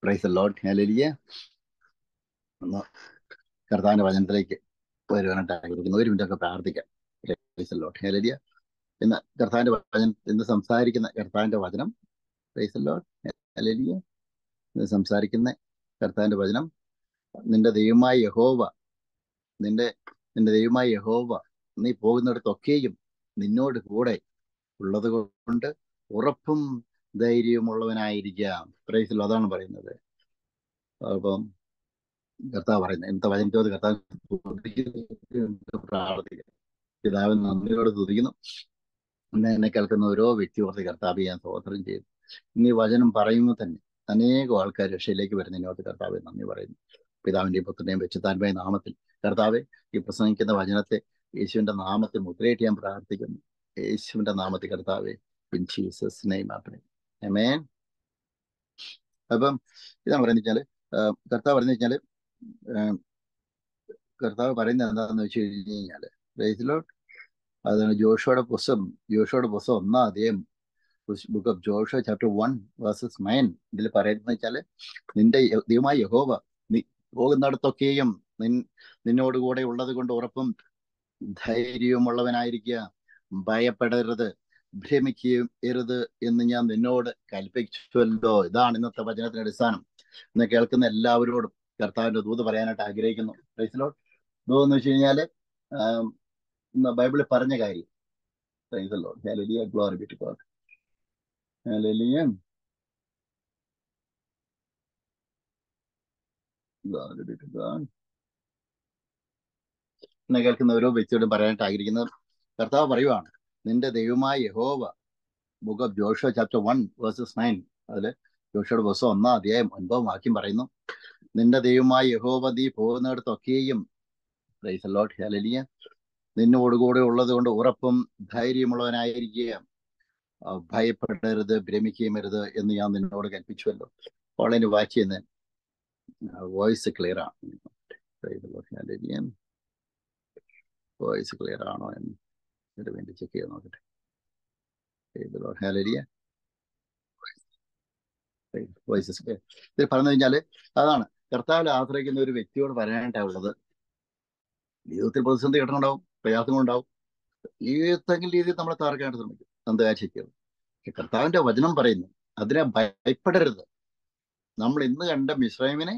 Price the Lord. Hallelujah. ഒന്ന് കർത്താവിന്റെ വചനത്തിലേക്ക് വരുവാനായിട്ട് ആഗ്രഹിക്കുന്നു. ഒരു മിനിറ്റ് ഒക്കെ പ്രാർത്ഥിക്കാം. Price the Lord. ഹല്ലേലൂയ. ഇന്ന് കർത്താവിന്റെ വചനം, ഇന്ന് സംസാരിക്കുന്ന കർത്താവിന്റെ വചനം. Price the Lord. ഹല്ലേലൂയ. ഇന്ന് സംസാരിക്കുന്ന കർത്താവിന്റെ വചനം, നിന്റെ ദൈവമായ യഹോവ, നിന്റെ നിന്റെ ദൈവമായ യഹോവ നീ പോകുന്നിടത്തൊക്കെയും നിന്നോട് കൂടെ ഉള്ളത് കൊണ്ട് ഉറപ്പും ധൈര്യമുള്ളവനായിരിക്കാം. Price the Lord. അതാണ് പറയുന്നത്. അപ്പം കർത്താവ് പറയുന്നത്, ഇന്നത്തെ വചനത്തോട് കർത്താവ് പ്രാർത്ഥിക്കുക. പിതാവിന് നന്ദിയോടെ തുതിക്കുന്നു. ഇന്ന് എന്നെ കേൾക്കുന്ന ഓരോ വ്യക്തിയോർത്ത് കർത്താവ് ഞാൻ സ്തോത്രം ചെയ്തു. ഇന്ന് ഈ വചനം പറയുമ്പോൾ തന്നെ അനേകം ആൾക്കാർ രക്ഷയിലേക്ക് വരുന്നതിനോട് കർത്താവ് നന്ദി പറയുന്നു. പിതാവിന്റെയും പുത്രന്റെയും പരിശുദ്ധാത്മാവിന്റെ നാമത്തിൽ കർത്താവെ, ഈ പ്രസംഗിക്കുന്ന വചനത്തെ യേശുവിന്റെ നാമത്തിൽ മുദ്രയിട്ട് ഞാൻ പ്രാർത്ഥിക്കുന്നു. യേശുവിന്റെ നാമത്തിൽ കർത്താവെ, ഇൻ ജീസസ് നെയിം ആമേൻ. ആമേൻ. അപ്പം ഇതാണ് പറയുന്നത് വെച്ചാല്, കർത്താവ് പറഞ്ഞു വെച്ചാല്, കർത്താവ് പറയുന്നത് എന്താണെന്ന് വെച്ച് കഴിഞ്ഞ് കഴിഞ്ഞാല്, പ്രൈസ് ദി ലോർഡ്, അതാണ് ജോഷുവയുടെ പുസ്തകം 1 അധ്യായം, book of Joshua chapter 1 versus 9. ഇതിൽ പറയുന്നത് വെച്ചാല്, നിന്റെ ദൈവമായ യഹോവ നീ പോകുന്നിടത്തൊക്കെയും നിന്നോടുകൂടെ ഉള്ളത് കൊണ്ട് ഉറപ്പും ധൈര്യമുള്ളവനായിരിക്കുക, ഭയപ്പെടരുത്, ഭ്രമിക്കരുത് എന്ന് ഞാൻ നിന്നോട് കൽപ്പിച്ചുവല്ലോ. ഇതാണ് ഇന്നത്തെ വചനത്തിന്റെ അടിസ്ഥാനം. ഇന്ന് കേൾക്കുന്ന എല്ലാവരോടും കർത്താവിന്റെ ദൂത് പറയാനായിട്ട് ആഗ്രഹിക്കുന്നു. Price the Lord. ദൂതെന്ന് വെച്ച് കഴിഞ്ഞാല് ഇന്ന് ബൈബിളിൽ പറഞ്ഞ കാര്യം. Praise the Lord. Hallelujah. Glory be to God. Hallelujah. Glory be to God. ഇന്ന് കേൾക്കുന്ന ഓരോ വ്യക്തിയോടും പറയാനായിട്ട് ആഗ്രഹിക്കുന്നത്, കർത്താവ് പറയുവാണ്, നിന്റെ ദൈവമായ യഹോവ, book of Joshua chapter 1 versus 9. അതില് ജോഷുവയുടെ പുസ്തകം 1 അധ്യായം 9 വാക്യം പറയുന്നു, നിന്റെ ദൈവമായ യഹോവ നീ പോകുന്നിടത്തൊക്കെയും, പ്രൈസ് ദി ലോർഡ്, ഹല്ലേലൂയ, നിന്നോടുകൂടെ ഉള്ളത് കൊണ്ട് ഉറപ്പും ധൈര്യമുള്ളവനായിരിക്കുക, ഭയപ്പെടരുത്, ഭ്രമിക്കുകയും അരുത് എന്ന് ഞാൻ നിന്നോട് കൽപ്പിച്ചുവല്ലോ. ഓൺലൈൻ വാച്ച് ചെയ്യുന്ന വോയിസ് ക്ലിയർ ആണ്. വോയിസ് ക്ലിയർ ആണോ എന്ന് വേണ്ടി ചെക്ക് ചെയ്ത് നോക്കട്ടെ. വോയിസസ് ഇത് പറഞ്ഞു കഴിഞ്ഞാല്, അതാണ് കർത്താവിൽ ആശ്രയിക്കുന്ന ഒരു വ്യക്തിയോട് പറയാനായിട്ടുള്ളത്. ജീവിതത്തിൽ പ്രതിസന്ധി ഘട്ടങ്ങളുണ്ടാവും, പ്രയാസങ്ങളുണ്ടാവും, ഏതെങ്കിലും രീതിയിൽ നമ്മളെ തകർക്കാനായിട്ട് ശ്രമിക്കും, അന്ധകാശിക്കുന്നത്. കർത്താവിന്റെ വചനം പറയുന്നു, അതിനെ ഭയപ്പെടരുത്. നമ്മൾ ഇന്ന് കണ്ട മിസ്രൈമിനെ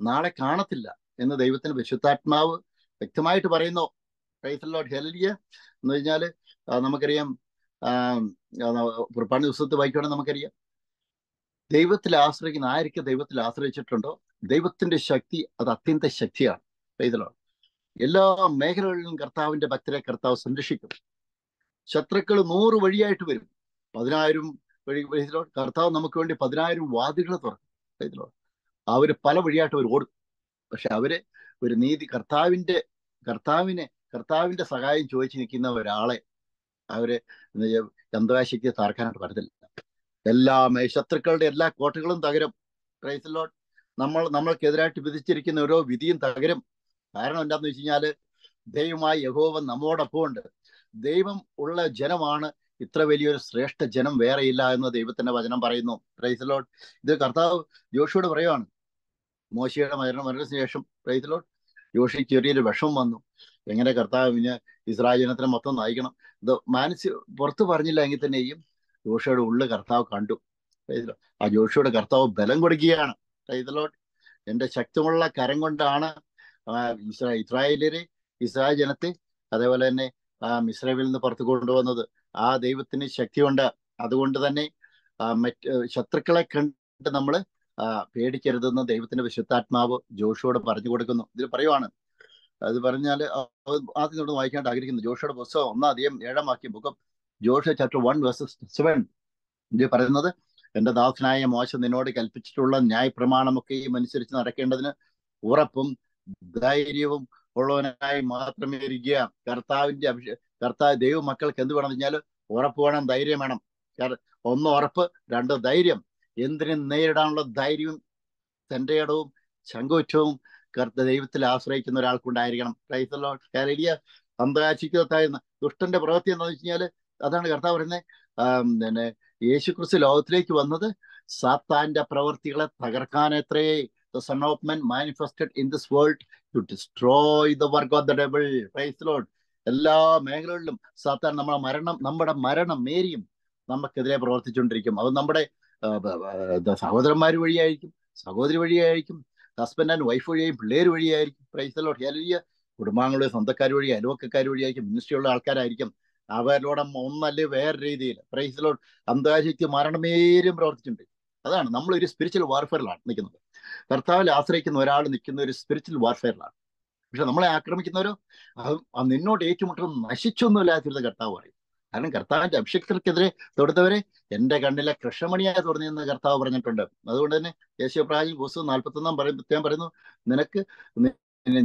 നാളെ കാണത്തില്ല എന്ന് ദൈവത്തിന്റെ വിശുദ്ധാത്മാവ് വ്യക്തമായിട്ട് പറയുന്നു. Praise the Lord. ഹല്ലേലൂയ. എന്ന് കഴിഞ്ഞാല് നമുക്കറിയാം, പുറപ്പാട് ദിവസത്തെ വായിക്കുകയാണെങ്കിൽ നമുക്കറിയാം, ദൈവത്തിൽ ആശ്രയിക്കുന്ന ആരൊക്കെ ദൈവത്തിൽ ആശ്രയിച്ചിട്ടുണ്ടോ, ദൈവത്തിന്റെ ശക്തി അത് അത്യന്ത ശക്തിയാണ്. Price the Lord. എല്ലാ മേഖലകളിലും കർത്താവിന്റെ ഭക്തരെ കർത്താവ് സംരക്ഷിക്കും. ശത്രുക്കൾ 100 വഴിയായിട്ട് വരും, 10,000 വഴി. കർത്താവ് നമുക്ക് വേണ്ടി 10,000 വാതിലുകൾ തുറക്കും. അവര് പല വഴിയായിട്ട് അവർ ഓടും. പക്ഷെ അവര് ഒരു നീതി, കർത്താവിന്റെ സഹായം ചോദിച്ചു നിൽക്കുന്ന ഒരാളെ അവര് അന്ധകാശിക്ക് തകർക്കാനായിട്ട് പറ്റത്തില്ല. ശത്രുക്കളുടെ എല്ലാ കോട്ടകളും തകരും. Praise the Lord. നമ്മൾക്കെതിരായിട്ട് വിധിച്ചിരിക്കുന്ന ഓരോ വിധിയും തകരും. കാരണം എന്താന്ന് വെച്ച് കഴിഞ്ഞാല്, ദൈവമായ യഹോവ നമ്മോടൊപ്പം ഉണ്ട്. ദൈവം ഉള്ള ജനമാണ്, ഇത്ര വലിയൊരു ശ്രേഷ്ഠ ജനം വേറെയില്ല എന്ന് ദൈവത്തിന്റെ വചനം പറയുന്നു. Praise the Lord. ഇത് കർത്താവ് ജോഷുവോട് പറയുവാണ്. മോശയുടെ മരണത്തിന് ശേഷം, പ്രൈസ് ദി ലോർഡ്, ജോഷിക്ക് ചെറിയൊരു വിഷമം വന്നു. എങ്ങനെ കർത്താവിന് ഇസ്രായേൽ ജനത്തിനെ മൊത്തം നയിക്കണം. ഇത് പുറത്ത് പറഞ്ഞില്ല എങ്കിൽ തന്നെയും ജോഷയുടെ ഉള്ളിൽ കർത്താവ് കണ്ടു. ആ ജോഷയുടെ കർത്താവ് ബലം കൊടുക്കുകയാണ്. Price the Lord. എന്റെ ശക്തമുള്ള കരം കൊണ്ടാണ് ഇസ്രായേൽ ജനത്തെ, അതേപോലെ തന്നെ മിസ്രൈമിൽ നിന്ന് പുറത്തു കൊണ്ടുവന്നത്. ആ ദൈവത്തിന് ശക്തിയുണ്ട്. അതുകൊണ്ട് തന്നെ ശത്രുക്കളെ കണ്ട് നമ്മൾ പേടിക്കരുതെന്ന് ദൈവത്തിന്റെ വിശുദ്ധാത്മാവ് ജോഷുവോട് പറഞ്ഞു കൊടുക്കുന്നു. ഇതിൽ പറയുവാണ്, അത് പറഞ്ഞാൽ ആദ്യം നമ്മൾ വായിക്കാനായിട്ട് ആഗ്രഹിക്കുന്നു. ജോഷുവയുടെ പുസ്തകം 1 അധ്യായം 7 വാക്യം, book of Joshua chapter 1 versus 7. ഇത് പറയുന്നത്, എന്റെ ദാസനായ മോശ നിന്നോട് കൽപ്പിച്ചിട്ടുള്ള ന്യായപ്രമാണമൊക്കെയും അനുസരിച്ച് നടക്കേണ്ടതിന് ഉറപ്പും ധൈര്യവും ഉള്ളവനായി മാത്രമേ ഇരിക്കുക. കർത്താവ് ദൈവ മക്കൾക്ക് എന്ത് വേണം വെച്ചാൽ ഉറപ്പ് വേണം, ധൈര്യം വേണം. 1 ഉറപ്പ്, 2 ധൈര്യം. എന്തിനും നേരിടാനുള്ള ധൈര്യവും തന്റെ ഇടവും ചങ്കുറ്റവും ദൈവത്തിൽ ആശ്രയിക്കുന്ന ഒരാൾക്കുണ്ടായിരിക്കണം. Praise the Lord. ഹല്ലേലൂയ. അന്ധകാശിക്കുന്ന ദുഷ്ടന്റെ പ്രവൃത്തി എന്താണെന്ന് വെച്ച് കഴിഞ്ഞാൽ, അതാണ് കർത്താവ് പറയുന്നത്, പിന്നെ യേശുക്രിസ്തു ലോകത്തിലേക്ക് വന്നത് സാത്താന്റെ പ്രവർത്തികളെ തകർക്കാനത്രേ. The Son of Man manifested in this world to destroy the work of the devil. Praise the Lord. എല്ലാ മേഖലകളിലും സാത്താൻ നമ്മുടെ മരണം മേരിയും നമുക്കെതിരെ പ്രവർത്തിച്ചുകൊണ്ടിരിക്കും. അത് നമ്മുടെ സഹോദരന്മാർ വഴിയായിരിക്കും, സഹോദരി വഴിയായിരിക്കും, ഹസ്ബൻഡ് ആൻഡ് വൈഫ് വഴിയായും, പിള്ളേർ വഴിയായിരിക്കും. Price the Lord. ഹല്ലേലൂയ. കുടുംബാംഗങ്ങളുടെ സ്വന്തക്കാർ വഴി, അയൽവക്കക്കാർ വഴിയായിരിക്കും, മിനിസ്ട്രിയുള്ള ആൾക്കാരായിരിക്കും. അവരോട് ഒന്നല്ലേ വേറെ രീതിയിൽ പ്രൈസ് ദി ലോർഡ് അന്ധകാരശക്തി മരണമേരും പ്രവർത്തിച്ചിട്ടുണ്ട്. അതാണ് നമ്മളൊരു സ്പിരിച്വൽ വാർഫെയറിലാണ് നിൽക്കുന്നത്. കർത്താവിൽ ആശ്രയിക്കുന്ന ഒരാൾ നിൽക്കുന്ന ഒരു സ്പിരിച്വൽ വാർഫെയറിലാണ്. പക്ഷെ നമ്മളെ ആക്രമിക്കുന്നവരോ അത് നിന്നോട് ഏറ്റുമുട്ടും നശിച്ചൊന്നുമില്ലാത്തിരുന്ന കർത്താവ് പറയും. കാരണം കർത്താവിന്റെ അഭിഷേകത്തിനെതിരെ തൊടുത്തവരെ എന്റെ കണ്ണിലെ കൃഷ്ണമണിയായി തുറന്നെന്ന് കർത്താവ് പറഞ്ഞിട്ടുണ്ട്. അതുകൊണ്ട് തന്നെ യേശുപ്രവാചകൻ പുസ്തകം 41 പറയുന്നു, നിനക്ക്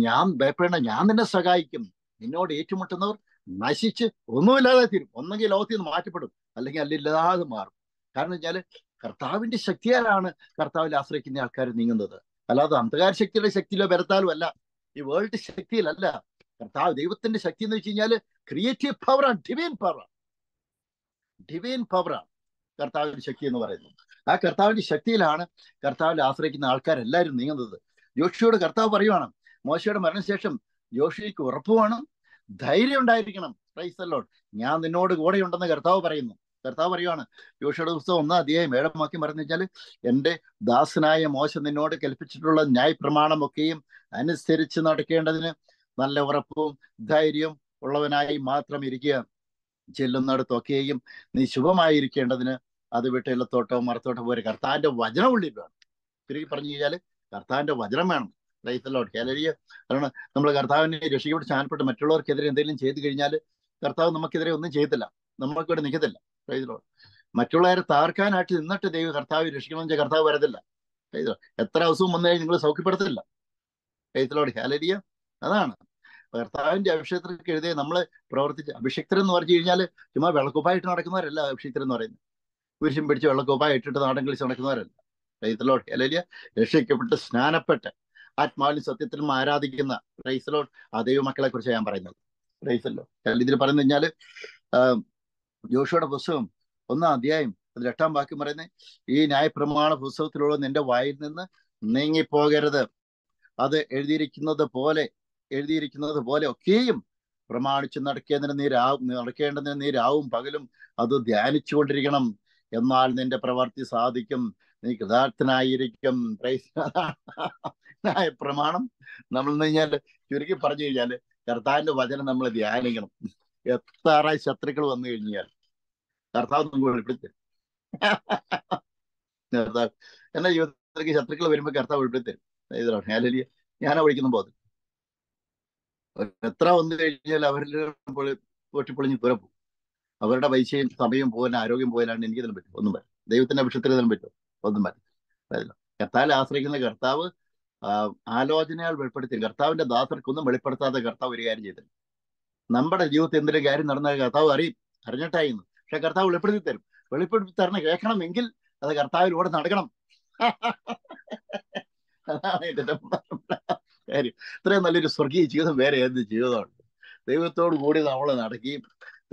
ഞാൻ ഭയപ്പെടേണ്ട, ഞാൻ നിന്നെ സഹായിക്കും. നിന്നോട് ഏറ്റുമുട്ടുന്നവർ നശിച്ച് ഒന്നുമില്ലാതെ തീരും. ഒന്നെങ്കിൽ ലോകത്തിൽ നിന്ന് മാറ്റപ്പെടും, അല്ലെങ്കിൽ അല്ലില്ലാതെ മാറും. കാരണം വെച്ചാൽ കർത്താവിന്റെ ശക്തിയാലാണ് കർത്താവിൽ ആശ്രയിക്കുന്ന ആൾക്കാർ നീങ്ങുന്നത്. അല്ലാതെ അന്ധകാര ശക്തിയുടെ ശക്തിയിലോ ബലത്താലും അല്ല, ഈ വേൾഡ് ശക്തിയിലല്ല. കർത്താവ് ദൈവത്തിന്റെ ശക്തി എന്ന് വെച്ച് കഴിഞ്ഞാൽ ക്രിയേറ്റീവ് പവറാണ്, ഡിവൈൻ പവറാണ് കർത്താവിന്റെ ശക്തി എന്ന് പറയുന്നത്. ആ കർത്താവിന്റെ ശക്തിയിലാണ് കർത്താവിൽ ആശ്രയിക്കുന്ന ആൾക്കാരെല്ലാവരും നീങ്ങുന്നത്. യോശുവയോട് കർത്താവ് പറയുവാണ്, മോശയുടെ മരണശേഷം യോശുവയ്ക്ക് ഉറപ്പ് വേണം, ധൈര്യം ഉണ്ടായിരിക്കണം. Price the Lord. ഞാൻ നിന്നോട് കൂടെ ഉണ്ടെന്ന് കർത്താവ് പറയുന്നു. കർത്താവ് പറയുവാണ്, യോശുവയുടെ പുസ്തകം 1:7 പറഞ്ഞു വെച്ചാൽ, എന്റെ ദാസനായ മോശ നിന്നോട് കൽപ്പിച്ചിട്ടുള്ള ന്യായപ്രമാണമൊക്കെയും അനുസരിച്ച് നടക്കേണ്ടതിന് നല്ല ഉറപ്പും ധൈര്യവും ഉള്ളവനായി മാത്രം ഇരിക്കുക. ചെല്ലുന്നിടത്തൊക്കെയും നീ ശുഭമായിരിക്കേണ്ടതിന് അത് വിട്ട് ഇല്ലത്തോട്ടോ മറത്തോട്ടോ പോരെ. കർത്താവിന്റെ വചനം ഉള്ളിൽ വേണം. ചുരുക്കി പറഞ്ഞു കഴിഞ്ഞാൽ കർത്താവിന്റെ വചനം വേണം. Price the Lord. ഹല്ലേലൂയ. കാരണം നമ്മൾ കർത്താവിനെ രക്ഷിക്കപ്പെട്ട് സ്ഥാനപ്പെട്ട് മറ്റുള്ളവർക്കെതിരെ എന്തെങ്കിലും ചെയ്തു കഴിഞ്ഞാൽ കർത്താവ് നമുക്കെതിരെ ഒന്നും ചെയ്യത്തില്ല, നമുക്കിവിടെ നിൽക്കത്തില്ല. Praise the Lord. മറ്റുള്ളവരെ താർക്കാനായിട്ട് നിന്നിട്ട് ദൈവം കർത്താവ് രക്ഷിക്കണമെന്ന് വെച്ചാൽ കർത്താവ് വരത്തില്ല. Praise the Lord. എത്ര ദിവസവും വന്നു കഴിഞ്ഞാൽ നിങ്ങൾ സൗഖ്യപ്പെടുത്തില്ല. Praise the Lord. ഹല്ലേലൂയ. അതാണ് കർത്താവിന്റെ അഭിഷേകത്തിലേക്ക് എഴുതിയ നമ്മള് പ്രവർത്തിച്ച്. അഭിഷിക്തർ എന്ന് പറഞ്ഞു കഴിഞ്ഞാൽ ചുമ്മാ വെള്ളക്കുപ്പായിട്ട് നടക്കുന്നവരല്ല അഭിഷിക്തർ എന്ന് പറയുന്നത്. കുരിശും പിടിച്ച് വെള്ളക്കുപ്പായ ഇട്ടിട്ട് നാടൻ കളിച്ച് നടക്കുന്നവരല്ല. Praise the Lord. ഹല്ലേലൂയ. രക്ഷിക്കപ്പെട്ട് സ്നാനപ്പെട്ട് ആത്മാവിലും സത്യത്തിലും ആരാധിക്കുന്ന പ്രൈസ് ദി ലോർഡ് ആ ദൈവമക്കളെ കുറിച്ച് ഞാൻ പറയുന്നത്. Price the Lord. ഇതിൽ പറഞ്ഞു കഴിഞ്ഞാൽ യോശുവയുടെ പുസ്തകം 1-ാം 8 പറയുന്നത്, ഈ ന്യായപ്രമാണ പുസ്തകത്തിലുള്ള നിന്റെ വായിൽ നിന്ന് നീങ്ങിപ്പോകരുത്. അത് എഴുതിയിരിക്കുന്നത് പോലെ ഒക്കെയും പ്രമാണിച്ച് നടക്കേണ്ടതിന് നീ രാവും പകലും അത് ധ്യാനിച്ചുകൊണ്ടിരിക്കണം. എന്നാൽ നിന്റെ പ്രവർത്തി സാധിക്കും, നീ കൃതാർത്ഥനായിരിക്കും. പ്രമാണം നമ്മൾ കഴിഞ്ഞാൽ ചുരുക്കി പറഞ്ഞു കഴിഞ്ഞാല് കർത്താവിന്റെ വചനം നമ്മൾ ധ്യാനിക്കണം. എത്ര ശത്രുക്കൾ വന്നു കഴിഞ്ഞാൽ കർത്താവ് നമുക്ക് വെളിപ്പെടുത്തരും. കർത്താവ് എന്റെ ജീവിതത്തിലേക്ക് ശത്രുക്കൾ വരുമ്പോൾ കർത്താവ് വെളിപ്പെടുത്തരും. ഞാനാ വിളിക്കുന്ന പോലെ എത്ര വന്നു കഴിഞ്ഞാൽ അവരിൽ പൊട്ടിപ്പൊളിഞ്ഞ് ദൂരം പോകും. അവരുടെ പൈസയും സമയവും പോകാൻ ആരോഗ്യം പോയാലാണ് എനിക്ക് ഇതിനും പറ്റും. ഒന്നും പറ്റും. ദൈവത്തിന്റെ അഭിഷേകത്തിന് ഇതിനും പറ്റും. ഒന്നും പറ്റില്ല. കർത്താവിൽ ആശ്രയിക്കുന്ന കർത്താവ് ആലോചനയാൽ വെളിപ്പെടുത്തി. കർത്താവിന്റെ ദാസർക്കൊന്നും വെളിപ്പെടുത്താതെ കർത്താവ് ഒരു കാര്യം ചെയ്തില്ല. നമ്മുടെ ജീവിതത്തിൽ എന്തെങ്കിലും കാര്യം നടന്നാൽ കർത്താവ് അറിഞ്ഞിട്ടായിരുന്നു. പക്ഷെ കർത്താവ് വെളിപ്പെടുത്തി തരണം കേൾക്കണമെങ്കിൽ അത് കർത്താവിലൂടെ നടക്കണം. അതാണ് എന്റെ കാര്യം. ഇത്രയും നല്ലൊരു സ്വർഗീയ ജീവിതം വേറെ ഏത് ജീവിതമുണ്ട്? ദൈവത്തോടു കൂടി നമ്മൾ നടക്കുകയും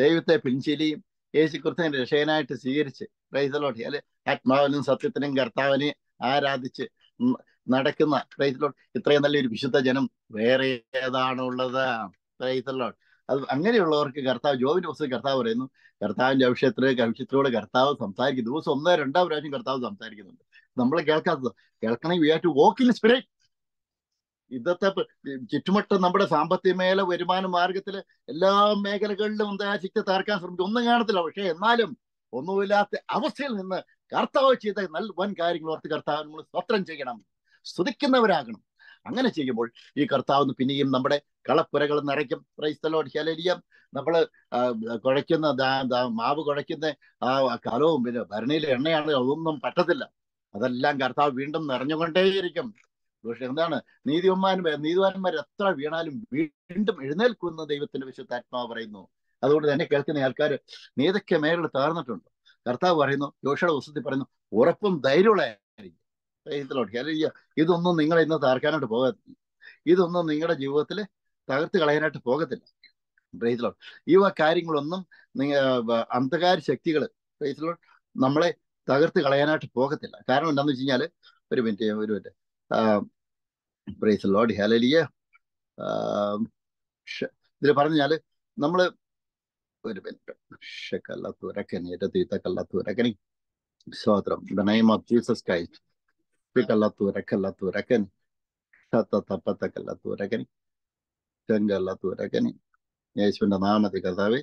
ദൈവത്തെ പിൻചെല്ലിയും യേശുക്രിസ്തുവിനെ രക്ഷകനായിട്ട് സ്വീകരിച്ച് പ്രൈസ് ദി ലോർഡ് അല്ലെ ആത്മാവിനും സത്യത്തിനും കർത്താവിനെ ആരാധിച്ച് നടക്കുന്ന പ്രൈസ് ദി ലോർഡ് ഇത്രയും നല്ലൊരു വിശുദ്ധ ജനം വേറെ ഏതാണുള്ളത്? Price the Lord. അത് അങ്ങനെയുള്ളവർക്ക് കർത്താവ് ജോബിന്റെ പുസ്തകം കർത്താവ് പറയുന്നു, കർത്താവിന്റെ അഭിഷേകത്തിലൂടെ കർത്താവ് സംസാരിക്കും. ദിവസം 1-2 പ്രാവശ്യം കർത്താവ് സംസാരിക്കുന്നുണ്ട്. നമ്മൾ കേൾക്കണമെങ്കിൽ we have to walk in spirit. ഇന്നത്തെ ചുറ്റുമട്ടം നമ്മുടെ സാമ്പത്തിക മേഖല, വരുമാന മാർഗത്തില് എല്ലാ മേഖലകളിലും ശക്തി തകർക്കാൻ ശ്രമിക്കും. ഒന്നും കാണത്തില്ല. പക്ഷെ എന്നാലും ഒന്നുമില്ലാത്ത അവസ്ഥയിൽ നിന്ന് കർത്താവ് ചെയ്ത വൻ കാര്യങ്ങൾ ഓർത്ത് കർത്താവ് നമ്മൾ സ്തോത്രം ചെയ്യണം, സ്തുതിക്കുന്നവരാകണം. അങ്ങനെ ചെയ്യുമ്പോൾ ഈ കർത്താവ് പിന്നെയും നമ്മുടെ കളപ്പുരകൾ നിറയ്ക്കും. Price the Lord. ഹല്ലേലൂയ. നമ്മള് കുഴയ്ക്കുന്ന മാവ് കുഴയ്ക്കുന്ന ആ കലവും പിന്നെ ഭരണിയിലെ എണ്ണയാണ്, അതൊന്നും പറ്റത്തില്ല. അതെല്ലാം കർത്താവ് വീണ്ടും നിറഞ്ഞുകൊണ്ടേയിരിക്കും. പക്ഷെ എന്താണ്, നീതിവാന്മാർ എത്ര വീണാലും വീണ്ടും എഴുന്നേൽക്കുന്ന ദൈവത്തിന്റെ വിശുദ്ധാത്മാവ് പറയുന്നു. അതുകൊണ്ട് തന്നെ കേൾക്കുന്ന ആൾക്കാർ നീ ഏതൊക്കെ മേഖല തകർന്നിട്ടുണ്ട്, കർത്താവ് പറയുന്നു, യോശുവയുടെ പുസ്തകത്തിൽ പറയുന്നു, ഉറപ്പും ധൈര്യമുള്ളതായിരിക്കും. ഇതൊന്നും നിങ്ങളെ ഇന്ന് തകർക്കാനായിട്ട് പോകത്തില്ല. ഇതൊന്നും നിങ്ങളുടെ ജീവിതത്തിൽ തകർത്ത് കളയാനായിട്ട് പോകത്തില്ല. ഈ കാര്യങ്ങളൊന്നും അന്ധകാര ശക്തികൾ പ്രൈസ് ലോർഡ്. നമ്മളെ തകർത്ത് കളയാനായിട്ട് പോകത്തില്ല. കാരണം എന്താണെന്ന് വെച്ച് കഴിഞ്ഞാൽ, ഒരു മിനിറ്റ് പ്രൈസ് ലോർഡ്, ഹല്ലേലൂയ. ഇതിൽ പറഞ്ഞാൽ നമ്മൾ ഒരു മിനിറ്റ് ഷക്കല്ലത്തുരക്കനി സ്തോത്രം. In the name of Jesus Christ. പിക്കല്ലത്തുരക്കല്ലത്തുരക്കനി തപ്പത്തക്കല്ലത്തുരക്കനി ചെങ്കല്ലത്തുരക്കനി. യേശുവിന്റെ നാമത്തിൽ കർത്താവെ,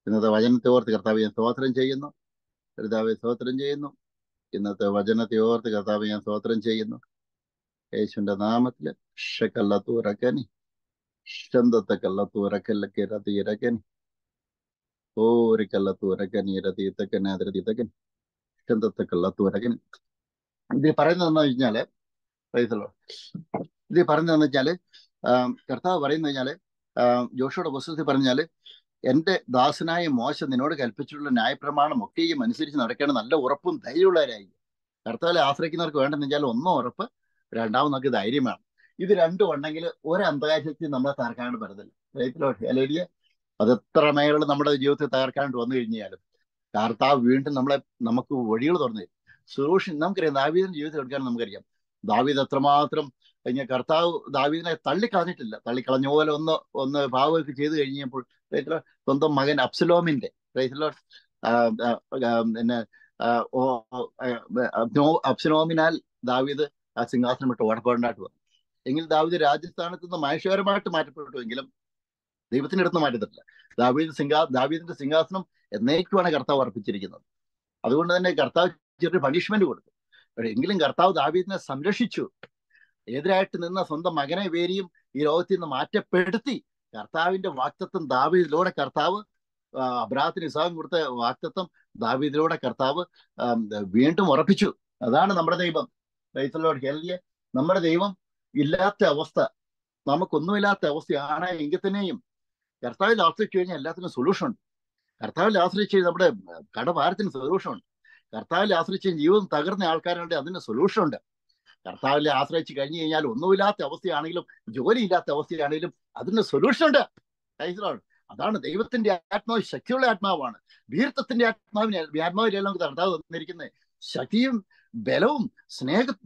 ഇന്നത്തെ വചനത്തെ ഓർത്ത് കർത്താവ് ഞാൻ സ്തോത്രം ചെയ്യുന്നു. കർത്താവെ സ്തോത്രം ചെയ്യുന്നു. ഇന്നത്തെ വചനത്തെ ഓർത്ത് കർത്താവ് ഞാൻ സ്തോത്രം ചെയ്യുന്നു. യേശുവിന്റെ നാമത്തില് ഷക്കല്ലത്തുരക്കനി ഷന്തത്തക്കല്ലത്തുരക്കല്ലൊക്കെ ഇരക്കനി ഓരിക്കല്ലത്തുരക്കനി ഇരതീത്തക്കനി അതിരതീത്തക്കനി ഷന്തത്തക്കല്ലത്തുരക്കനി. ഇത് പറയുന്നതെന്ന് വെച്ചാല് ഇത് പറയുന്നതെന്ന് വെച്ചാല് കർത്താവ് പറയുന്നത് വെച്ചാല് ജോഷുവയുടെ പുസ്തകത്തിൽ പറഞ്ഞാല്, എന്റെ ദാസനായ മോശ നിന്നോട് കൽപ്പിച്ചിട്ടുള്ള ന്യായപ്രമാണം ഒക്കെയും അനുസരിച്ച് നടക്കേണ്ട നല്ല ഉറപ്പും ധൈര്യമുള്ളവരായി. കർത്താവിനെ ആശ്രയിക്കുന്നവർക്ക് വേണ്ടെന്ന് വെച്ചാൽ ഒന്നും ഉറപ്പ്, രണ്ടാമത് നമുക്ക് ധൈര്യം വേണം. ഇത് രണ്ടും ഉണ്ടെങ്കിൽ ഒരു അന്ധകാരശക്തി നമ്മളെ തകർക്കാണ്ട് പറ്റത്തില്ല. അല്ലെങ്കിൽ അത് എത്ര മേഖലകൾ നമ്മുടെ ജീവിതത്തിൽ തകർക്കാണ്ട് വന്നു കഴിഞ്ഞാലും കർത്താവ് വീണ്ടും നമുക്ക് വഴികൾ തുറന്നു തരും. സൊല്യൂഷൻ നമുക്കറിയാം. ദാവീദിന്റെ ജീവിതത്തിൽ എടുക്കാൻ നമുക്കറിയാം. ദാവീദ് എത്രമാത്രം കർത്താവ് ദാവീദിനെ തള്ളിക്കളഞ്ഞിട്ടില്ല. തള്ളിക്കളഞ്ഞ പോലെ ഒന്ന് ഭാവമൊക്കെ ചെയ്തു കഴിഞ്ഞപ്പോൾ സ്വന്തം മകൻ അബ്സലോമിന്റെ പിന്നെ അബ്സലോമിനാൽ ദാവീദ് ആ സിംഹാസനം വിട്ട് ഓടപ്പാടായിട്ട് വന്നു. എങ്കിൽ ദാവീദ് രാജസ്ഥാനത്ത് നിന്ന് മനുഷ്യപരമായിട്ട് മാറ്റപ്പെട്ടുവെങ്കിലും ദൈവത്തിന്റെ അടുത്ത് മാറ്റത്തില്ല. ദാവീദിന്റെ സിംഹാസനം എന്നേക്കുമാണ് കർത്താവ് അർപ്പിച്ചിരിക്കുന്നത്. അതുകൊണ്ട് തന്നെ കർത്താവ് ചെറിയ പണിഷ്മെന്റ് കൊടുത്തു. എങ്കിലും കർത്താവ് ദാവീദിനെ സംരക്ഷിച്ചു. എതിരായിട്ട് നിന്ന സ്വന്തം മകനെ വേരിയും ഈ ലോകത്തിൽ നിന്ന് മാറ്റപ്പെടുത്തി. കർത്താവിന്റെ വാക്തത്വം ദാവീദിലൂടെ കർത്താവ് അബ്രാഹത്തിന് ഇസ്ഹാഖിന് കൊടുത്ത വാക്തത്വം ദാവീദിലൂടെ കർത്താവ് വീണ്ടും ഉറപ്പിച്ചു. അതാണ് നമ്മുടെ ദൈവം. നമ്മുടെ ദൈവം ഇല്ലാത്ത അവസ്ഥ, നമുക്കൊന്നുമില്ലാത്ത അവസ്ഥയാണ് എങ്കിൽ തന്നെയും കർത്താവിൽ ആശ്രയിച്ചു കഴിഞ്ഞാൽ എല്ലാത്തിനും സൊല്യൂഷൻ ഉണ്ട്. കർത്താവിൽ ആശ്രയിച്ച് നമ്മുടെ കടഭാരത്തിന് സൊല്യൂഷൻ ഉണ്ട്. കർത്താവിൽ ആശ്രയിച്ച് ജീവിതം തകർന്ന ആൾക്കാരുണ്ട്, അതിന് സൊല്യൂഷൻ ഉണ്ട്. കർത്താവിനെ ആശ്രയിച്ച് കഴിഞ്ഞു കഴിഞ്ഞാൽ ഒന്നുമില്ലാത്ത അവസ്ഥയാണെങ്കിലും ജോലിയില്ലാത്ത അവസ്ഥയാണെങ്കിലും അതിന് സൊല്യൂഷൻ ഉണ്ട്. അതാണ് ദൈവത്തിന്റെ ആത്മാവ്. ശക്തിയുള്ള ആത്മാവാണ്. വീരത്വത്തിന്റെ ആത്മാവിനെല്ലാം കർത്താവ് തന്നിരിക്കുന്നത്. ശക്തിയും ബലവും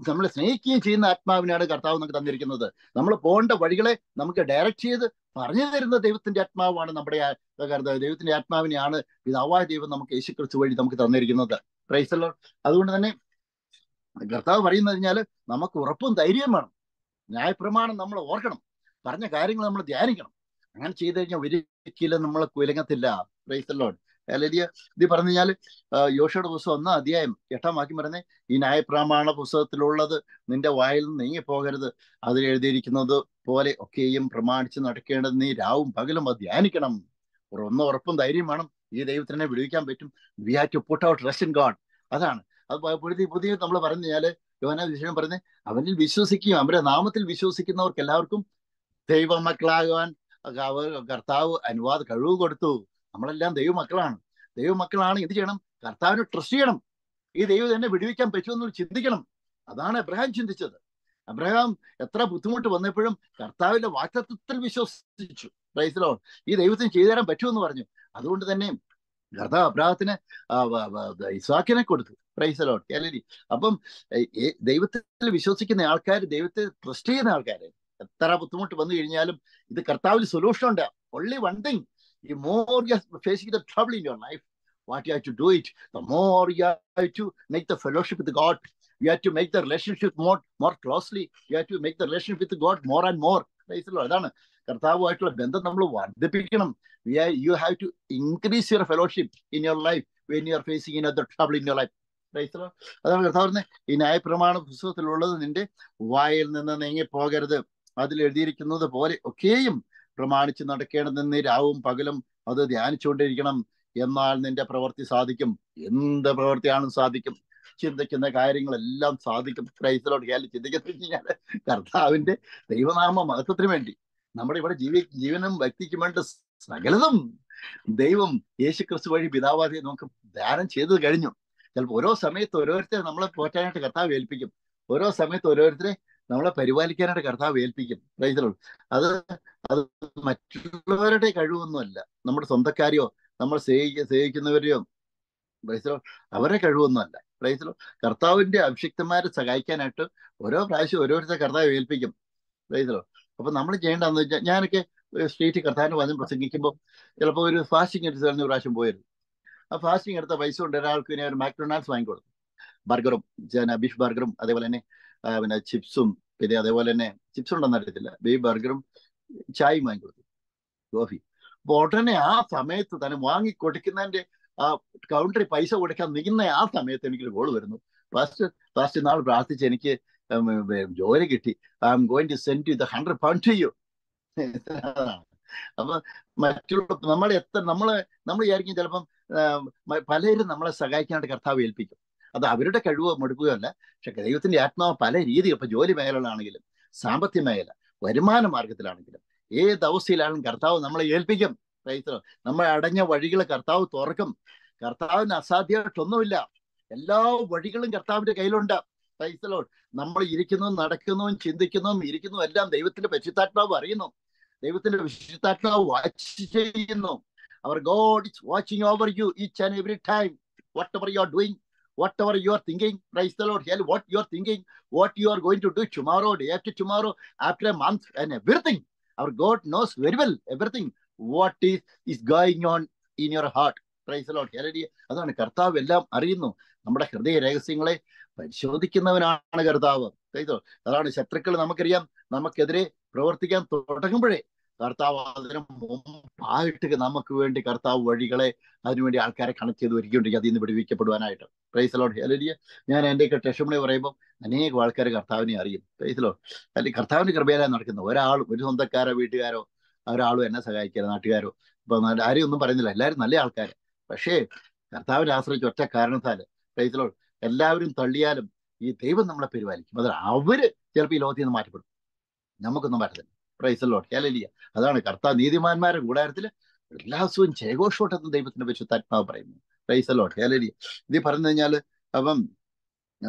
നമ്മളെ സ്നേഹിക്കുകയും ചെയ്യുന്ന ആത്മാവിനാണ് കർത്താവ് നമുക്ക് തന്നിരിക്കുന്നത്. നമ്മൾ പോകേണ്ട വഴികളെ നമുക്ക് ഡയറക്റ്റ് ചെയ്ത് പറഞ്ഞു തരുന്ന ദൈവത്തിന്റെ ആത്മാവാണ് നമ്മുടെ ദൈവത്തിന്റെ ആത്മാവിനെയാണ് പിതാവായ ദൈവം നമുക്ക് യേശുക്രിസ്തു വഴി നമുക്ക് തന്നിരിക്കുന്നത്. Price the Lord. അതുകൊണ്ട് തന്നെ കർത്താവ് പറയുന്നത് കഴിഞ്ഞാൽ നമുക്ക് ഉറപ്പും ധൈര്യം വേണം. ന്യായപ്രമാണം നമ്മൾ ഓർക്കണം. പറഞ്ഞ കാര്യങ്ങൾ നമ്മൾ ധ്യാനിക്കണം. അങ്ങനെ ചെയ്തു കഴിഞ്ഞാൽ ഒരിക്കലും നമ്മൾ കുലങ്ങത്തില്ല. Praise the Lord. ഹല്ലേലൂയ. ഇത് പറഞ്ഞു കഴിഞ്ഞാൽ യോശുവയുടെ പുസ്തകം 1 അധ്യായം 8 വാക്യം പറഞ്ഞേ, ഈ ന്യായപ്രമാണ പുസ്തകത്തിലുള്ളത് നിന്റെ വായിൽ നിന്ന് നീങ്ങിപ്പോകരുത്. അതിൽ എഴുതിയിരിക്കുന്നത് പോലെ ഒക്കെയും പ്രമാണിച്ച് നടക്കേണ്ടത് നീ രാവും പകലും അത് ധ്യാനിക്കണം. ഉറപ്പും ധൈര്യം വേണം. ഈ ദൈവത്തിനെ വിടുവിക്കാൻ പറ്റും. We have to put out trust in God. അതാണ് അത് പുതിയ നമ്മൾ പറഞ്ഞു കഴിഞ്ഞാൽ യോഹന്നാൻ വിഷയം പറഞ്ഞ്, അവനിൽ വിശ്വസിക്കുകയും അവരുടെ നാമത്തിൽ വിശ്വസിക്കുന്നവർക്ക് എല്ലാവർക്കും ദൈവമക്കളാകുവാൻ കർത്താവ് കഴിവ് കൊടുത്തു. നമ്മളെല്ലാം ദൈവമക്കളാണ്. ദൈവമക്കളാണ് എന്ത് ചെയ്യണം? കർത്താവിനെ ട്രസ്റ്റ് ചെയ്യണം. ഈ ദൈവം തന്നെ വിടുവിക്കാൻ പറ്റുമെന്ന് ചിന്തിക്കണം. അതാണ് അബ്രഹാം ചിന്തിച്ചത്. അബ്രഹാം എത്ര ബുദ്ധിമുട്ട് വന്നപ്പോഴും കർത്താവിന്റെ വാഗ്ദത്തത്തിൽ വിശ്വസിച്ചു. Price the Lord. ഈ ദൈവത്തിന് ചെയ്തു തരാൻ പറ്റുമെന്ന് പറഞ്ഞു. അതുകൊണ്ട് തന്നെ കർത്താവ് അബ്രഹാത്തിന് ഇസ്ഹാക്കിനെ കൊടുത്തു. Price the Lord. ഹല്ലേലൂയ. അപ്പം ദൈവത്തിൽ വിശ്വസിക്കുന്ന ആൾക്കാർ, ദൈവത്തെ ട്രസ്റ്റ് ചെയ്യുന്ന ആൾക്കാര് എത്ര ബുദ്ധിമുട്ട് വന്നു കഴിഞ്ഞാലും ഇത് കർത്താവിൽ സൊല്യൂഷൻ ഉണ്ട്. Only one thing, the more you are facing the trouble in your life, what you have to do it, the more you have to make the fellowship with God. You have to make the relationship more closely. You have to make the relationship with God more and more. അതാണ് കർത്താവുമായിട്ടുള്ള ബന്ധം നമ്മൾ വർദ്ധിപ്പിക്കണം. You have to increase your fellowship in your life when you are facing another trouble in your life. അതാണ് കർത്താവ് പറഞ്ഞത്, ഈ ന്യായപ്രമാണ പുസ്തകത്തിലുള്ളത് നിന്റെ വായിൽ നിന്ന് നീങ്ങി പോകരുത്. അതിൽ എഴുതിയിരിക്കുന്നത് പോലെ ഒക്കെയും പ്രമാണിച്ച് നടക്കേണ്ടതെന്ന് രാവും പകലും അത് ധ്യാനിച്ചുകൊണ്ടിരിക്കണം. എന്നാൽ നിന്റെ പ്രവൃത്തി സാധിക്കും. എന്ത് പ്രവൃത്തിയാണ് സാധിക്കും? ചിന്തിക്കുന്ന കാര്യങ്ങളെല്ലാം സാധിക്കും. Price the Lord. ചിന്തിക്കുന്ന കഴിഞ്ഞാൽ കർത്താവിന്റെ ദൈവനാമ മഹത്വത്തിന് വേണ്ടി നമ്മുടെ ഇവിടെ ജീവനും വ്യക്തിക്കും വേണ്ട സകലതും ദൈവം യേശുക്രിസ്തു വഴി പിതാവാതെ നമുക്ക് ധ്യാനം ചെയ്ത് കഴിഞ്ഞു. ചിലപ്പോൾ ഓരോ സമയത്ത് ഓരോരുത്തരെ നമ്മളെ പോറ്റാനായിട്ട് കർത്താവ് ഏൽപ്പിക്കും. ഓരോ സമയത്ത് ഓരോരുത്തരെ നമ്മളെ പരിപാലിക്കാനായിട്ട് കർത്താവ് ഏൽപ്പിക്കും. Price the Lord. അത് മറ്റുള്ളവരുടെ കഴിവൊന്നുമല്ല. നമ്മുടെ സ്വന്തക്കാരെയോ നമ്മൾ സ്നേഹിക്കുന്നവരെയോ പ്രൈസലോ അവരെ കഴിവൊന്നുമല്ല. പ്രൈസലോ കർത്താവിന്റെ അഭിഷിക്തന്മാരെ സഹായിക്കാനായിട്ട് ഓരോ പ്രാവശ്യം ഓരോരുത്തരെ കർത്താവ് ഏൽപ്പിക്കും. പ്രൈസലോ അപ്പൊ നമ്മൾ ചെയ്യേണ്ടതെന്ന് വെച്ചാൽ, ഞാനൊക്കെ സ്ട്രീറ്റിൽ കർത്താവിന് വചനം പ്രസംഗിക്കുമ്പോൾ ചിലപ്പോൾ ഒരു ഫാസ്റ്റിംഗ് എടുത്ത് തന്നെ പ്രാവശ്യം പോയിരുന്നു. ആ ഫാസ്റ്റിംഗ് എടുത്ത പൈസ കൊണ്ട് ഒരാൾക്ക് പിന്നെ ഒരു മാക്ഡൊണാൾഡ്സ് വാങ്ങിക്കൊടുത്തു. ബർഗറും ബീഫ് ബർഗറും അതേപോലെ തന്നെ പിന്നെ ചിപ്സും, പിന്നെ അതേപോലെ തന്നെ ചിപ്സ് ഉണ്ടെന്ന് അറിയത്തില്ല, ബീഫ് ബർഗറും ചായയും വാങ്ങിക്കൊടുത്തു, കോഫി. അപ്പൊ ഉടനെ ആ സമയത്ത് തന്നെ വാങ്ങി കൊടുക്കുന്നതിന്റെ ആ കൗണ്ടറിൽ പൈസ കൊടുക്കാൻ നിൽക്കുന്ന ആ സമയത്ത് എനിക്കൊരു കോള് വരുന്നു. ഫസ്റ്റ് നാൾ പ്രാർത്ഥിച്ച് എനിക്ക് ജോലി കിട്ടി. I am going to send you the £100 to you. അപ്പൊ മറ്റുള്ള നമ്മൾ വിചാരിക്കും ചിലപ്പം പലരും നമ്മളെ സഹായിക്കാനായിട്ട് കർത്താവ് ഏൽപ്പിക്കും. അത് അവരുടെ കഴിവോ മെടുക്കുകയോ അല്ല. പക്ഷെ ദൈവത്തിന്റെ ആത്മാവ് പല രീതിയിൽ, ഇപ്പൊ ജോലി മേഖലകളാണെങ്കിലും സാമ്പത്തിക മേഖല, വരുമാന മാർഗത്തിലാണെങ്കിലും ഏത് അവസ്ഥയിലാണെങ്കിലും കർത്താവ് നമ്മളെ ഏൽപ്പിക്കും. നമ്മൾ അടഞ്ഞ വഴികൾ കർത്താവ് തുറക്കും. കർത്താവിന് അസാധ്യമായിട്ടൊന്നുമില്ല. എല്ലാ വഴികളും കർത്താവിന്റെ കയ്യിലുണ്ട്. നമ്മൾ ഇരിക്കുന്നതും നടക്കുന്നതും ചിന്തിക്കുന്നതും ഇരിക്കുന്നതും എല്ലാം ദൈവത്തിന്റെ പരിശുദ്ധാത്മാവ് അറിയുന്നു. ദൈവത്തിന്റെ വിശുദ്ധാത്മാവ് വാച്ച് ചെയ്യുന്നു. Our God is watching over you each and every time. Whatever you are doing, whatever you are thinking, praise the Lord. What you are thinking, what you are going to do tomorrow, day after tomorrow, after a month, and everything. Our God knows very well everything. What is going on in your heart. Praise the Lord. അതാണ് കർത്താവ് എല്ലാം അറിയുന്നു. നമ്മുടെ ഹൃദയ രഹസ്യങ്ങളെ പരിശോധിക്കുന്നവനാണ് കർത്താവ്. അതാണ് ശത്രുക്കൾ നമുക്കറിയാം നമുക്കെതിരെ പ്രവർത്തിക്കാൻ തുടങ്ങുമ്പോഴേ കർത്താവ് അതിന് മുമ്പായിട്ട് നമുക്ക് വേണ്ടി കർത്താവ് വഴികളെ അതിനുവേണ്ടി ആൾക്കാരെ കണക്ട് ചെയ്ത് ഒരുക്കിക്കൊണ്ടിരിക്കുക, അതിൽ നിന്ന് വിടുവിക്കപ്പെടുവാനായിട്ട്. Praise the Lord. ഹല്ലേലൂയ. ഞാൻ എൻ്റെയൊക്കെ ടെസ്റ്റിമണി പറയുമ്പോൾ അനേകം ആൾക്കാർ കർത്താവിനെ അറിയും. Praise the Lord. അല്ലെങ്കിൽ കർത്താവിന്റെ കൃപയിലാണ് നടക്കുന്നത്. ഒരു സ്വന്തക്കാരോ വീട്ടുകാരോ ഒരാളും എന്നെ സഹായിക്കാരോ നാട്ടുകാരോ ഇപ്പൊ ആരെയും ഒന്നും പറയുന്നില്ല, എല്ലാവരും നല്ല ആൾക്കാർ. പക്ഷേ കർത്താവിനെ ആശ്രയിച്ച് ഒറ്റ കാരണത്താല് പ്രൈസ് ദി ലോർഡ് എല്ലാവരും തള്ളിയാലും ഈ ദൈവം നമ്മളെ പരിപാലിക്കും. അത് അവര് ചിലപ്പോൾ ഈ ലോകത്തിൽ നിന്ന് മാറ്റപ്പെടും, നമുക്കൊന്നും പറ്റത്തില്ല. Price the Lord. ഹല്ലേലൂയ. അതാണ് കർത്താവ് നീതിമാന്മാരുടെ കൂടാരത്തിൽ ഉല്ലാസവും ജയഘോഷോട്ടെന്ന് ദൈവത്തിന്റെ പരിശുദ്ധാത്മാവ് പറയുന്നു. Praise the Lord. ഹല്ലേലൂയ. ഇത് പറഞ്ഞു കഴിഞ്ഞാൽ അപ്പം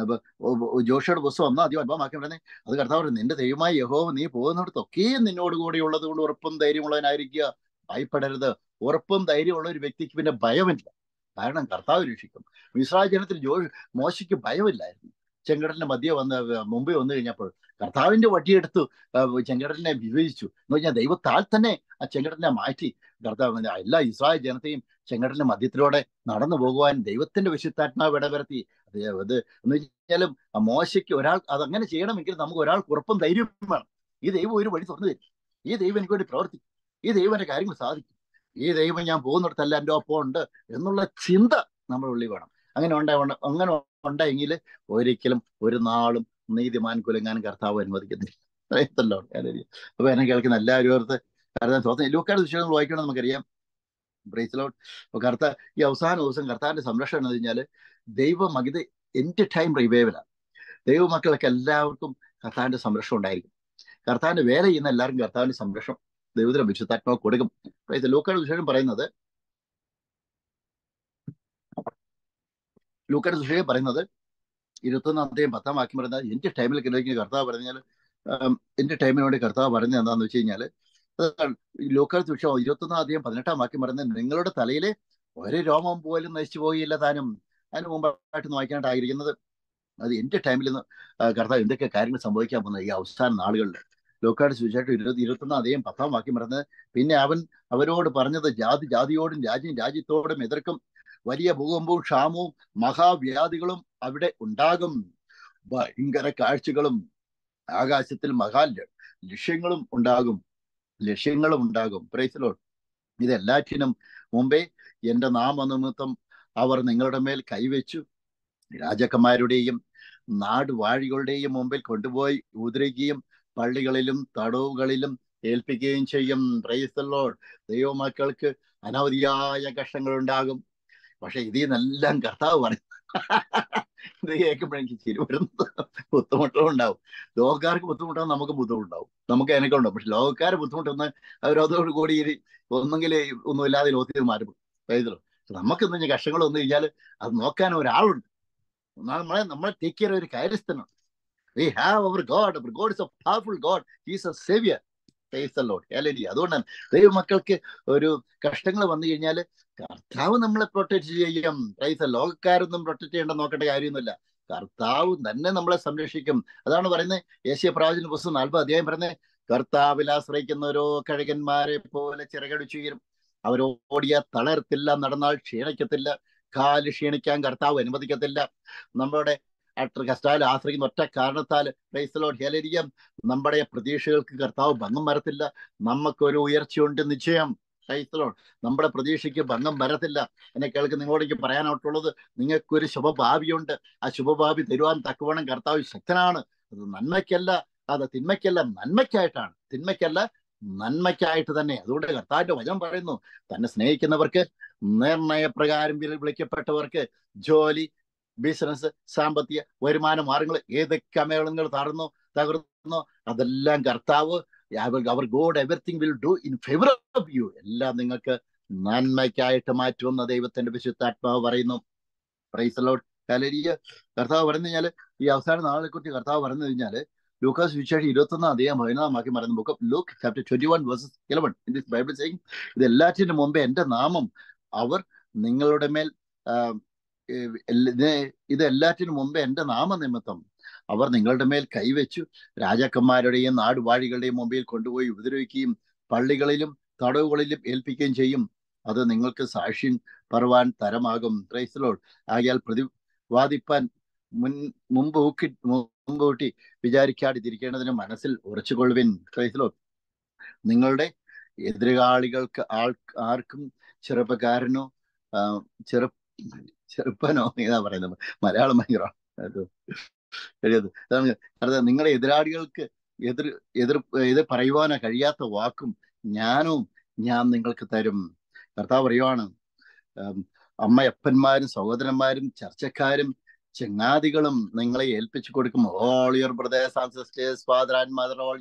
ജോഷയുടെ പുസ്തകം 1:5 പറയുന്നത്, അത് കർത്താവ് പറയുന്നത്, നിന്റെ ദൈവമായ യഹോവ നീ പോകുന്നിടത്തൊക്കെയും നിന്നോട് കൂടി ഉള്ളത് കൊണ്ട് ഉറപ്പും ധൈര്യമുള്ളവനായിരിക്കുക, ഭയപ്പെടരുത്. ഉറപ്പും ധൈര്യമുള്ള ഒരു വ്യക്തിക്ക് പിന്നെ ഭയമില്ല. കാരണം കർത്താവ് രക്ഷിക്കും. ഇസ്രായേൽ ജനത്തിൽ മോശയ്ക്ക് ഭയമില്ലായിരുന്നു. ചെങ്കടലിന്റെ മധ്യ മുമ്പേ വന്നു കഴിഞ്ഞപ്പോൾ കർത്താവിന്റെ വടിയെടുത്തു ചെങ്കടലിനെ വിഭജിച്ചു എന്ന് പറഞ്ഞാൽ ദൈവത്താൽ തന്നെ ആ ചെങ്കടലിനെ മാറ്റി കർത്താവ് എല്ലാ ഇസ്രായേൽ ജനത്തെയും ചെങ്കടലിന്റെ മധ്യത്തിലൂടെ നടന്നു പോകുവാൻ ദൈവത്തിന്റെ വിശുദ്ധാത്മാവ് ഇടവരുത്തി. അത് എന്ന് വെച്ചാലും മോശയ്ക്ക് അതങ്ങനെ ചെയ്യണമെങ്കിൽ നമുക്ക് ഒരാൾക്ക് ഉറപ്പും ധൈര്യം വേണം. ഈ ദൈവം ഒരു വഴി തുറന്നു തരും. ഈ ദൈവം എനിക്ക് വേണ്ടി പ്രവർത്തിക്കും. ഈ ദൈവം എന്റെ കാര്യങ്ങൾ സാധിക്കും. ഈ ദൈവം ഞാൻ പോകുന്നിടത്തല്ല എൻ്റെ ഒപ്പം ഉണ്ട് എന്നുള്ള ചിന്ത നമ്മുടെ ഉള്ളിൽ വേണം. അങ്ങനെ ഉണ്ടെങ്കിൽ ഒരിക്കലും ഒരു നാളും നീതിമാൻ കുലങ്ങാൻ കർത്താവ് അനുവദിക്കുന്നില്ല. അപ്പൊ എന്നെ കേൾക്കുന്ന എല്ലാവരും ഓർത്ത് ലൂക്കായുടെ വിഷയങ്ങൾ വായിക്കണം. നമുക്കറിയാം. Praise Lord. അപ്പൊ ഈ അവസാന ദിവസം കർത്താവിന്റെ സംരക്ഷണം എന്ന് കഴിഞ്ഞാൽ ദൈവമകിത് എൻഡ് ടൈം റിവൈവലാണ്. ദൈവമക്കൾക്ക് എല്ലാവർക്കും കർത്താവിന്റെ സംരക്ഷണം ഉണ്ടായിരിക്കും. കർത്താവിന്റെ വേല ചെയ്യുന്ന എല്ലാവർക്കും കർത്താവിന്റെ സംരക്ഷണം ദൈവത്തിന്റെ വിശുദ്ധാത്മാവ് കൊടുക്കും. ലൂക്കായുടെ വിഷയം പറയുന്നത് ലൂക്കായുടെ വിഷയം പറയുന്നത് 21:10 പറയുന്നത് എന്റെ ടൈമിൽ കർത്താവ് പറഞ്ഞാൽ എന്റെ ടൈമിന് വേണ്ടി കർത്താവ് പറഞ്ഞത് എന്താണെന്ന് വെച്ച് കഴിഞ്ഞാൽ ലൂക്കായുടെ വിഷയം 21:18 പറയുന്നത്, നിങ്ങളുടെ തലയിലെ ഒരു രോമം പോലും നശിച്ചു പോയില്ല താനും. അതിന് മുമ്പായിട്ട് വായിക്കാനായിട്ടായിരിക്കുന്നത് അത് എന്റെ ടൈമിൽ നിന്ന് കർത്താവ് എന്തൊക്കെ കാര്യങ്ങൾ സംഭവിക്കാൻ പോകുന്നത് ഈ അവസാന നാളുകളിൽ. ലൂക്കായുടെ സുവിശേഷം 21:10 പറയുന്നത്, പിന്നെ അവൻ അവരോട് പറഞ്ഞത്, ജാതിയോടും രാജ്യത്തോടും എതിർക്കും, വലിയ ഭൂകമ്പവും ക്ഷാമവും മഹാവ്യാധികളും അവിടെ ഉണ്ടാകും, ഭയങ്കര കാഴ്ചകളും ആകാശത്തിൽ ലക്ഷ്യങ്ങളും ഉണ്ടാകും. Price the Lord. ഇതെല്ലാറ്റിനും മുമ്പേ എന്റെ നാമനിമിത്തം അവർ നിങ്ങളുടെ മേൽ കൈവച്ചു രാജാക്കന്മാരുടെയും നാടുവാഴികളുടെയും മുമ്പിൽ കൊണ്ടുപോയി ഉപദ്രവിക്കുകയും പള്ളികളിലും തടവുകളിലും ഏൽപ്പിക്കുകയും ചെയ്യും. Praise the Lord. ദൈവമക്കൾക്ക് അനവധിയായ കഷ്ടങ്ങൾ ഉണ്ടാകും. പക്ഷെ ഇതിൽ നിന്നെല്ലാം കർത്താവ് പറയും. ഇത് കേൾക്കുമ്പോഴെനിക്ക് ചിരി വരുന്നത്. ബുദ്ധിമുട്ടും ഉണ്ടാവും. ലോകക്കാർക്ക് ബുദ്ധിമുട്ടാകും, നമുക്ക് ബുദ്ധിമുട്ടുണ്ടാവും, നമുക്ക് അതിനൊക്കെ ഉണ്ടാവും. പക്ഷെ ലോകക്കാര് ബുദ്ധിമുട്ടുന്ന അവരതോട് കൂടി ഒന്നെങ്കിൽ ഒന്നുമില്ലാതെ ലോകത്തിൽ മാറും. നമുക്ക് എന്തെങ്കിലും കഷ്ടങ്ങൾ വന്നു കഴിഞ്ഞാൽ അത് നോക്കാൻ ഒരാളുണ്ട്. നമ്മളെ ടേക്ക് കെയർ ഒരു കാര്യസ്ഥനുണ്ട്. We have our God. Our God is a powerful God. He is a savior. അതുകൊണ്ടാണ് ദൈവമക്കൾക്ക് ഒരു കഷ്ടങ്ങൾ വന്നു കഴിഞ്ഞാൽ കർത്താവ് നമ്മളെ പ്രൊട്ടക്ട് ചെയ്യും. ലോകക്കാരൊന്നും പ്രൊട്ടക്ട് ചെയ്യേണ്ട നോക്കേണ്ട കാര്യമൊന്നുമില്ല. കർത്താവ് തന്നെ നമ്മളെ സംരക്ഷിക്കും. അതാണ് പറയുന്നത് യേശയ്യാ പ്രവാചകന്റെ പുസ്തകം 40 അധ്യായം പറയുന്നത്, കർത്താവിൽ ആശ്രയിക്കുന്നവരോ കഴുകന്മാരെ പോലെ ചിറകടിച്ചുയരും. അവരോടിയാൽ തളരത്തില്ല, നടന്നാൽ ക്ഷീണിക്കത്തില്ല, കാല് ക്ഷീണിക്കാൻ കർത്താവ് അനുവദിക്കത്തില്ല. നമ്മുടെ കർത്താവിൽ ആശ്രയിക്കുന്ന ഒറ്റ കാരണത്താൽ നമ്മുടെ പ്രതീക്ഷകൾക്ക് കർത്താവ് ഭംഗം വരത്തില്ല. നമുക്കൊരു ഉയർച്ചയുണ്ട് നിശ്ചയം. നമ്മുടെ പ്രതീക്ഷയ്ക്ക് ഭംഗം വരത്തില്ല. എന്നെ കേൾക്ക്, നിങ്ങളോടേക്ക് പറയാനായിട്ടുള്ളത്, നിങ്ങൾക്കൊരു ശുഭഭാവിയുണ്ട്. ആ ശുഭഭാവി തരുവാൻ തക്കവണ്ണം കർത്താവ് ശക്തനാണ്. അത് നന്മയ്ക്കല്ല, അത് തിന്മയ്ക്കല്ല, നന്മയ്ക്കായിട്ടാണ്. തിന്മയ്ക്കല്ല, നന്മയ്ക്കായിട്ട് തന്നെ. അതുകൊണ്ട് കർത്താവിന്റെ വചനം പറയുന്നു, തന്നെ സ്നേഹിക്കുന്നവർക്ക്, നിർണയപ്രകാരം വിളിക്കപ്പെട്ടവർക്ക് ജോലി, ബിസിനസ്, സാമ്പത്തിക വരുമാന മാർഗങ്ങൾ, ഏതൊക്കെ മേളങ്ങൾ തകർന്നോ അതെല്ലാം കർത്താവ്, our God everything will do in favour of you, എല്ലാം നിങ്ങൾക്ക് നന്മയ്ക്കായിട്ട് മാറ്റുമെന്ന് ദൈവത്തിന്റെ വിശുദ്ധാത്മാവ് പറയുന്നു. Praise the Lord. ഹല്ലേലൂയ. കർത്താവ് പറഞ്ഞു കഴിഞ്ഞാൽ, ഈ അവസാന നാളെ കുറിച്ച് കർത്താവ് പറഞ്ഞു കഴിഞ്ഞാൽ, ലൂക്കാസ് സുവിശേഷം 21 അധ്യായം 11 വാക്യം പറയുന്ന book of Luke chapter 21:11 in this Bible saying, ഇത് എല്ലാറ്റിനും മുമ്പേ എന്റെ നാമം അവർ നിങ്ങളുടെ മേൽ ഇത് എല്ലാറ്റിനും മുമ്പേ എന്റെ നാമനിമിത്തം അവർ നിങ്ങളുടെ മേൽ കൈവച്ചു രാജാക്കന്മാരുടെയും നാടുവാഴികളുടെയും മുമ്പിൽ കൊണ്ടുപോയി ഉപദ്രവിക്കുകയും പള്ളികളിലും തടവുകളിലും ഏൽപ്പിക്കുകയും ചെയ്യും. അത് നിങ്ങൾക്ക് സാക്ഷ്യം പറവാൻ തരമാകും. Price the Lord. ആകയാൽ പ്രതിവാദിപ്പാൻ മുമ്പ് കൂട്ടി വിചാരിക്കാതിരിക്കേണ്ടതിന് മനസ്സിൽ ഉറച്ചുകൊള്ളുവിൻ. Price the Lord. നിങ്ങളുടെ എതിരാളികൾക്ക് ആർക്കും ചെറുപ്പക്കാരനോ ചെറുപ്പനോ ഇതാ പറയുന്നത്, മലയാളം ഭയങ്കരമാണ്. നിങ്ങളുടെ എതിരാളികൾക്ക് എതിർ പറയുവാനോ കഴിയാത്ത വാക്കും ജ്ഞാനവും ഞാൻ നിങ്ങൾക്ക് തരും. കർത്താവ് പറയുവാണ്, അമ്മയപ്പന്മാരും സഹോദരന്മാരും ചർച്ചക്കാരും ചങ്ങാതികളും നിങ്ങളെ ഏൽപ്പിച്ചു കൊടുക്കും. All your brothers and sisters, father and mother, all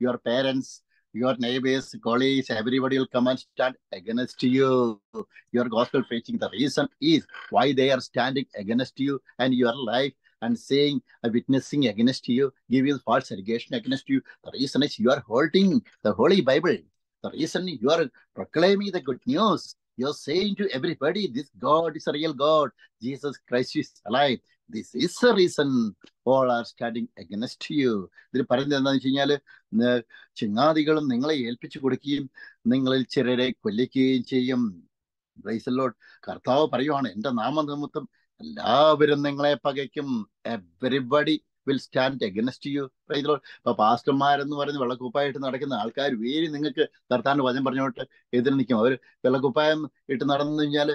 your parents, your neighbors, colleagues, everybody will come and stand against you. Your gospel preaching, the reason is why they are standing against you and your life and saying, witnessing against you, giving false allegation against you. The reason is you are holding the Holy Bible. The reason you are proclaiming the good news. You are saying to everybody, this God is a real God. Jesus Christ is alive. This is the reason all are standing against you. ഇതിൽ പറയുന്നത് എന്താണെന്ന് വെച്ച് കഴിഞ്ഞാൽ, ചങ്ങാതികളും നിങ്ങളെ ഏൽപ്പിച്ചു കൊടുക്കുകയും നിങ്ങളിൽ ചിലരെ കൊല്ലിക്കുകയും ചെയ്യും. Praise the Lord. കർത്താവ് പറയുവാണ്, എന്റെ നാമനിമിത്തം എല്ലാവരും നിങ്ങളെ പകയ്ക്കും. Everybody will stand against you. Praise the Lord. ഇപ്പൊ പാസ്റ്റർമാരെന്ന് പറഞ്ഞ് വെള്ളക്കുപ്പായിട്ട് നടക്കുന്ന ആൾക്കാർ വേരി നിങ്ങൾക്ക് കർത്താവിന്റെ വചനം പറഞ്ഞോട്ട് എതിര് നിൽക്കും. അവർ വെള്ളക്കുപ്പായം ഇട്ട് നടന്നു കഴിഞ്ഞാൽ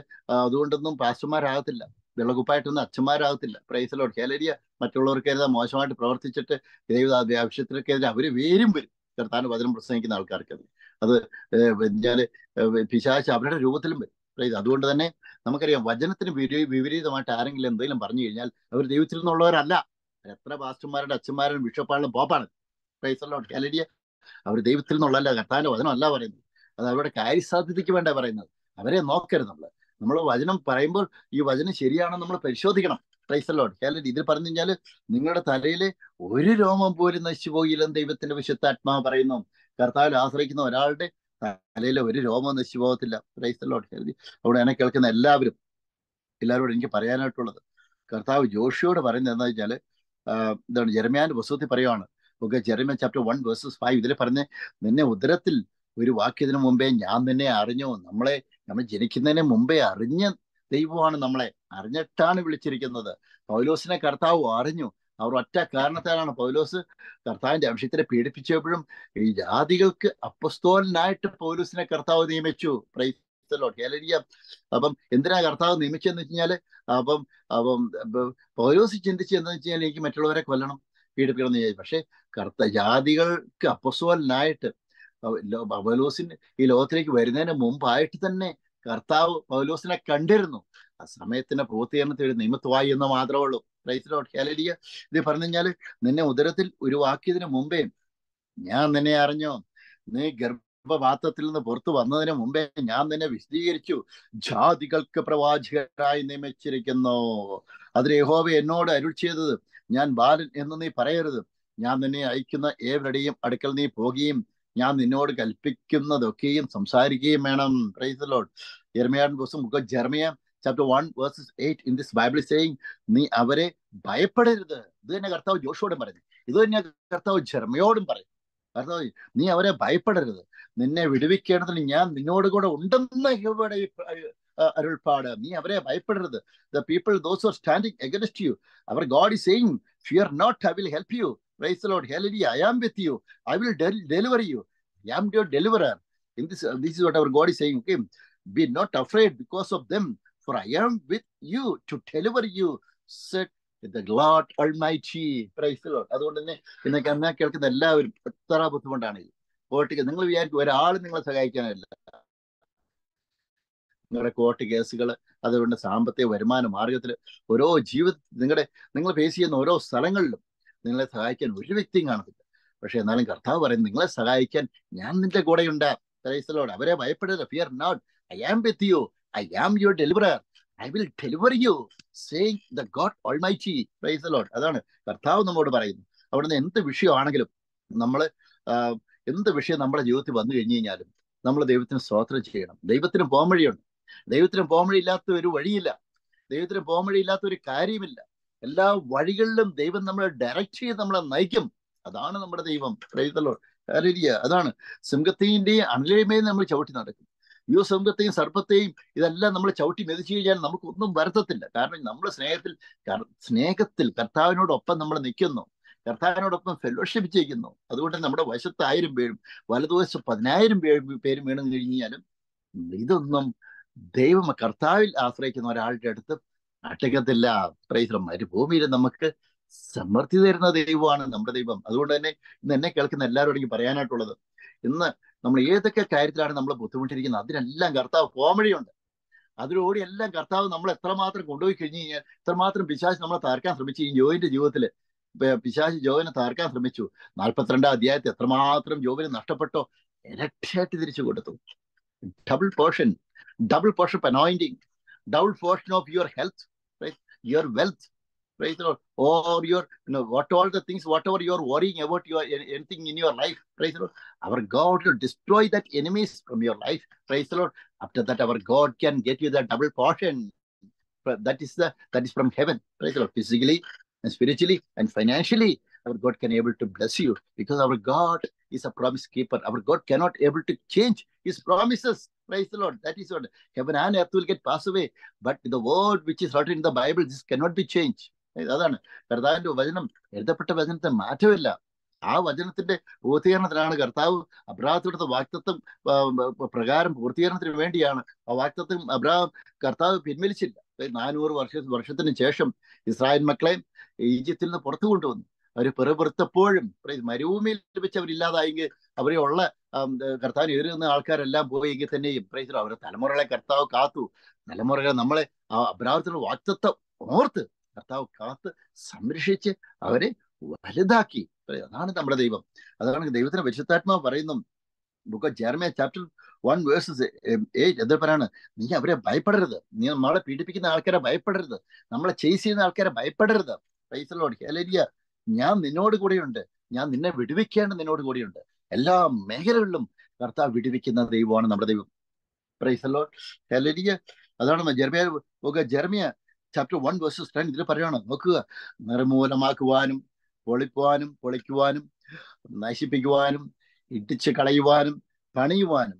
അതുകൊണ്ടൊന്നും പാസ്റ്റർമാരാകത്തില്ല, വെള്ളക്കുപ്പായിട്ടൊന്നും അച്ഛന്മാരാകത്തില്ല. Praise the Lord. ഹല്ലേലൂയ. മറ്റുള്ളവർക്കെതിരെ മോശമായിട്ട് പ്രവർത്തിച്ചിട്ട് ആവശ്യത്തിനൊക്കെതിരെ അവര് വരും കർത്താവിന്റെ വചനം പ്രസംഗിക്കുന്ന ആൾക്കാർക്കെതിരെ. അത് വെച്ചാല് പിശാച് അവരുടെ രൂപത്തിലും വരും. അതുകൊണ്ട് തന്നെ നമുക്കറിയാം, വചനത്തിന് വിപരീതമായിട്ട് ആരെങ്കിലും എന്തെങ്കിലും പറഞ്ഞു കഴിഞ്ഞാൽ അവർ ദൈവത്തിൽ നിന്നുള്ളവരല്ല. എത്ര പാസ്റ്റർമാരുടെ അച്ഛന്മാരും ബിഷപ്പാളും പോപ്പാണ്. Praise the Lord. ഹല്ലേലൂയ. അവർ ദൈവത്തിൽ നിന്നുള്ളല്ല, കർത്താവിന്റെ വചനം അല്ല പറയുന്നത്. അത് അവരുടെ കാര്യസാധ്യതയ്ക്ക് വേണ്ട പറയുന്നത്. അവരെ നോക്കരുത്. നമ്മൾ വചനം പറയുമ്പോൾ ഈ വചനം ശരിയാണോ നമ്മൾ പരിശോധിക്കണം. Price the Lord. ഹല്ലേലൂയ. ഇതിൽ പറഞ്ഞു കഴിഞ്ഞാൽ നിങ്ങളുടെ തലയിലെ ഒരു രോമം പോലും നശിച്ചു പോയില്ലെന്ന് ദൈവത്തിന്റെ വിശുദ്ധാത്മാവ് പറയുന്നു. കർത്താവിൽ ആശ്രയിക്കുന്ന ഒരാളുടെ തലയിലെ ഒരു രോമം നശിച്ചു പോകത്തില്ല. Price the Lord. ഹല്ലേലൂയ. അവിടെ എന്നെ കേൾക്കുന്ന എല്ലാവരോടും എനിക്ക് പറയാനായിട്ടുള്ളത്, കർത്താവ് ജോഷിയോട് പറയുന്നത് എന്താ വെച്ചാൽ, എന്താണ്, ജെരമ്യാന്റെ പുസ്തകത്തിൽ പറയുവാണ്. ജെരമ്യ ചാപ്റ്റർ 1:5 ഇതിൽ പറഞ്ഞ്, നിന്നെ ഉദരത്തിൽ ഒരു വാക്യത്തിന് മുമ്പേ ഞാൻ നിന്നെ അറിഞ്ഞു. നമ്മൾ ജനിക്കുന്നതിന് മുമ്പേ അറിഞ്ഞ ദൈവമാണ്, നമ്മളെ അറിഞ്ഞിട്ടാണ് വിളിച്ചിരിക്കുന്നത്. പൗലോസിനെ കർത്താവ് അറിഞ്ഞു. അവർ ഒറ്റ കാരണത്താലാണ് പൗലോസ് കർത്താവിന്റെ അംശത്തിനെ പീഡിപ്പിച്ചപ്പോഴും ഈ ജാതികൾക്ക് അപ്പസ്തോലനായിട്ട് പൗലോസിനെ കർത്താവ് നിയമിച്ചു. Price the Lord. ഹല്ലേലൂയ. അപ്പം എന്തിനാ കർത്താവ് നിയമിച്ചെന്ന് വെച്ച് കഴിഞ്ഞാല്, അപ്പം പൗലോസ് ചിന്തിച്ച് എന്താന്ന് വെച്ച് കഴിഞ്ഞാൽ, എനിക്ക് മറ്റുള്ളവരെ കൊല്ലണം, പീഡിപ്പിക്കണം എന്ന് വിചാരിച്ചു. പക്ഷെ ജാതികൾക്ക് അപ്പസ്തോലനായിട്ട് പൗലോസിന് ഈ ലോകത്തിലേക്ക് വരുന്നതിന് മുമ്പായിട്ട് തന്നെ കർത്താവ് പൗലോസിനെ കണ്ടിരുന്നു. ആ സമയത്തിന്റെ പൂർത്തീകരണത്തിൽ ഒരു നിമിത്തമായി എന്ന് മാത്രമേ ഉള്ളൂ. Price the Lord. ഹല്ലേലൂയ. ഇത് പറഞ്ഞു കഴിഞ്ഞാൽ, നിന്നെ ഉദരത്തിൽ ഒരു വാക്യത്തിന് മുമ്പേ ഞാൻ നിന്നെ അറിഞ്ഞു. നീ ഗർഭപാത്രത്തിൽ നിന്ന് പുറത്തു വന്നതിന് മുമ്പേ ഞാൻ നിന്നെ വിശദീകരിച്ചു. ജാതികൾക്ക് പ്രവാചകരായി നിയമിച്ചിരിക്കുന്നു. അതിന് യഹോവ എന്നോട് അരുൾ ചെയ്തത്, ഞാൻ ബാലൻ എന്ന് നീ പറയരുത്. ഞാൻ നിന്നെ അയക്കുന്ന ഏവരുടെയും അടുക്കൽ നീ പോകുകയും ഞാൻ നിന്നോട് കൽപ്പിക്കുന്നതൊക്കെയും സംസാരിക്കുകയും വേണം. Price the Lord. യെരമ്യാവിന്റെ പുസ്തകം book of Jeremiah chapter 1 verses 8 in this Bible saying, നീ അവരെ ഭയപ്പെടരുത്. ഇത് തന്നെ കർത്താവ് ജോഷുവോടും പറഞ്ഞു, ഇത് തന്നെ കർത്താവ് ജെറമിയോടും പറയും. കർത്താവ്, നീ അവരെ ഭയപ്പെടരുത്, നിന്നെ വിടുവിക്കേണ്ടതിന് ഞാൻ നിന്നോട് കൂടെ ഉണ്ടെന്ന് യഹോവയുടെ അരുൾപ്പാട്. നീ അവരെ ഭയപ്പെടരുത്. The people, those who are standing against you, our God is saying, fear not, I will help you. Praise the Lord. Hallelujah. I am with you. I will deliver you. I am your deliverer. In this is what our God is saying. Okay, be not afraid because of them, for I am with you to deliver you, said the Lord Almighty. Praise the Lord. അതുകൊണ്ട് തന്നെ ഇന്നൊക്കെ അന്നാ കേൾക്കുന്ന എല്ലാവരും എത്ര ബുദ്ധിമുട്ടാണ് court. നിങ്ങൾ വിചാരിക്കും ഒരാൾ നിങ്ങളെ സഹായിക്കാനല്ല. നിങ്ങളുടെ കോർട്ട് കേസുകൾ, അതുകൊണ്ട് സാമ്പത്തിക വരുമാന മാർഗത്തിൽ, ഓരോ നിങ്ങൾ ഫേസ് ചെയ്യുന്ന ഓരോ സ്ഥലങ്ങളിലും നിങ്ങളെ സഹായിക്കാൻ ഒരു വ്യക്തിയും കാണത്തില്ല. പക്ഷെ എന്നാലും കർത്താവ് പറയുന്നത്, നിങ്ങളെ സഹായിക്കാൻ ഞാൻ നിന്റെ കൂടെയുണ്ട്. Praise the Lord. അവരെ ഭയപ്പെടരുത്. Fear not, I am with you, I am your deliverer, I will deliver you, saying the God almighty. Praise the Lord. അതാണ് കർത്താവ് നമ്മോട് പറയുന്നത്. അവിടുന്ന് എന്ത് വിഷയമാണെങ്കിലും എന്ത് വിഷയം നമ്മുടെ ജീവിതത്തിൽ വന്നു കഴിഞ്ഞു കഴിഞ്ഞാലും നമ്മൾ ദൈവത്തിന് സ്തോത്രം ചെയ്യണം. ദൈവത്തിന് പോംവഴിയുണ്ട്. ദൈവത്തിന് പോംവഴിയില്ലാത്ത ഒരു വഴിയില്ല. ദൈവത്തിന് പോംവഴിയില്ലാത്ത ഒരു കാര്യമില്ല. എല്ലാ വഴികളിലും ദൈവം നമ്മളെ ഡയറക്റ്റ് ചെയ്ത് നമ്മളെ നയിക്കും. അതാണ് നമ്മുടെ ദൈവം. Price the Lord. ഹല്ലേലൂയ. അതാണ് സിംഹത്തെയും അണലിമേയും നമ്മൾ ചവിട്ടി നടക്കും. സിംഹത്തെയും സർപ്പത്തെയും ഇതെല്ലാം നമ്മൾ ചവിട്ടി മെതിച്ചു കഴിഞ്ഞാൽ നമുക്കൊന്നും വരുത്തത്തില്ല. കാരണം നമ്മൾ സ്നേഹത്തിൽ കർത്താവിനോടൊപ്പം നമ്മൾ നിൽക്കുന്നു, കർത്താവിനോടൊപ്പം ഫെലോഷിപ്പ് ചെയ്യുന്നു. അതുകൊണ്ട് നമ്മുടെ വശത്ത് 1000 പേരും വലതുവശം 10,000 പേരും വീണ് കഴിഞ്ഞാലും ഇതൊന്നും ദൈവം കർത്താവിൽ ആശ്രയിക്കുന്ന ഒരാളുടെ അടുത്ത് അടക്കത്തില്ല. പ്രൈസ്. മരുഭൂമിയിൽ നമുക്ക് സമൃദ്ധി തരുന്ന ദൈവമാണ് നമ്മുടെ ദൈവം. അതുകൊണ്ട് തന്നെ ഇന്ന് എന്നെ കേൾക്കുന്ന എല്ലാവരോടും എനിക്ക് പറയാനായിട്ടുള്ളത്, ഇന്ന് നമ്മൾ ഏതൊക്കെ കാര്യത്തിലാണ് നമ്മൾ ബുദ്ധിമുട്ടിരിക്കുന്നത് അതിനെല്ലാം കർത്താവ് പോംവഴിയുണ്ട്. അതിലൂടെ എല്ലാം കർത്താവ് നമ്മൾ എത്രമാത്രം കൊണ്ടുപോയി കഴിഞ്ഞു കഴിഞ്ഞാൽ, എത്രമാത്രം പിശാച് നമ്മളെ തകർക്കാൻ ശ്രമിച്ചു. ഈ ജോയിന്റെ ജീവിതത്തിൽ പിശാച് ജോവിനെ തകർക്കാൻ ശ്രമിച്ചു. 42-ാം അധ്യായത്തിൽ എത്രമാത്രം ജോവിന് നഷ്ടപ്പെട്ടോ ഇരട്ടിയായിട്ട് തിരിച്ചു കൊടുത്തു. Double portion of anointing, double portion of your health, your wealth, right? Or your, what all the things, whatever you are worrying about, anything in your life, praise the Lord, our God will destroy that enemies from your life. Praise the Lord. After that, our God can get you the double portion. That is from heaven. Praise the Lord. Physically and spiritually and financially, our God can able to bless you, because our God is a promise keeper. Our God cannot able to change his promises. Praise the Lord. That is what heaven and earth will get pass away, but the word which is written in the Bible, this cannot be changed. അതാണ് കർത്താവിന്റെ വചനം. എഴുതപ്പെട്ട വചനത്തെ മാറ്റമില്ല. ആ വചനത്തിന്റെ പൂർത്തീകരണത്തിനാണ് കർത്താവ് അബ്രാഹത്തോടുത്ത വാഗ്ദത്തം പ്രകാരം പൂർത്തീകരണത്തിന് വേണ്ടിയാണ് ആ വാഗ്ദത്തം കർത്താവ് പിൻവലിച്ചില്ല. 400 വർഷത്തിന് ശേഷം ഇസ്രായേൽ മക്കളെ ഈജിപ്തിൽ നിന്ന് പുറത്തു കൊണ്ടുവന്നു. അവർ പിറപുറത്തപ്പോഴും മരുഭൂമിയിൽ വെച്ച് അവരില്ലാതായെങ്കിൽ അവരെ ഉള്ള കർത്താവിന് എതിരുന്ന ആൾക്കാരെല്ലാം പോയെങ്കിൽ തന്നെയും പ്രൈസ് അവരുടെ തലമുറകളെ കർത്താവ് കാത്തു. തലമുറകളെ നമ്മളെ ആ അബ്രാഹത്തിന്റെ വാഗ്ദത്തം ഓർത്ത് കർത്താവ് കാത്ത് സംരക്ഷിച്ച് അവരെ വലുതാക്കി. അതാണ് നമ്മുടെ ദൈവം. അതാണ് ദൈവത്തിന് പരിശുദ്ധാത്മാവ് പറയുന്നു. Book of Jeremiah chapter 1 verses 8 എന്താ പറയാണ്? നീ അവരെ ഭയപ്പെടരുത്. നീ നമ്മളെ പീഡിപ്പിക്കുന്ന ആൾക്കാരെ ഭയപ്പെടരുത്. നമ്മളെ ചേസ് ചെയ്യുന്ന ആൾക്കാരെ ഭയപ്പെടരുത്. Price the Lord. ഹല്ലേലൂയ. ഞാൻ നിന്നോട് കൂടെയുണ്ട്. ഞാൻ നിന്നെ വിടുവിക്കേണ്ട നിന്നോട് കൂടെയുണ്ട്. എല്ലാ മേഖലകളിലും കർത്താവ് വിടുവിക്കുന്ന ദൈവമാണ് നമ്മുടെ ദൈവം. Price the Lord. ഹല്ലേലൂയ. അതാണ് ജെറമിയ ചാപ്റ്റർ 1 വേഴ്സസ് 10 ഇതിൽ പറയാണ്. നോക്കുക, നിർമൂലമാക്കുവാനും പൊളിക്കുവാനും നശിപ്പിക്കുവാനും ഇടിച്ചു കളയുവാനും പണിയുവാനും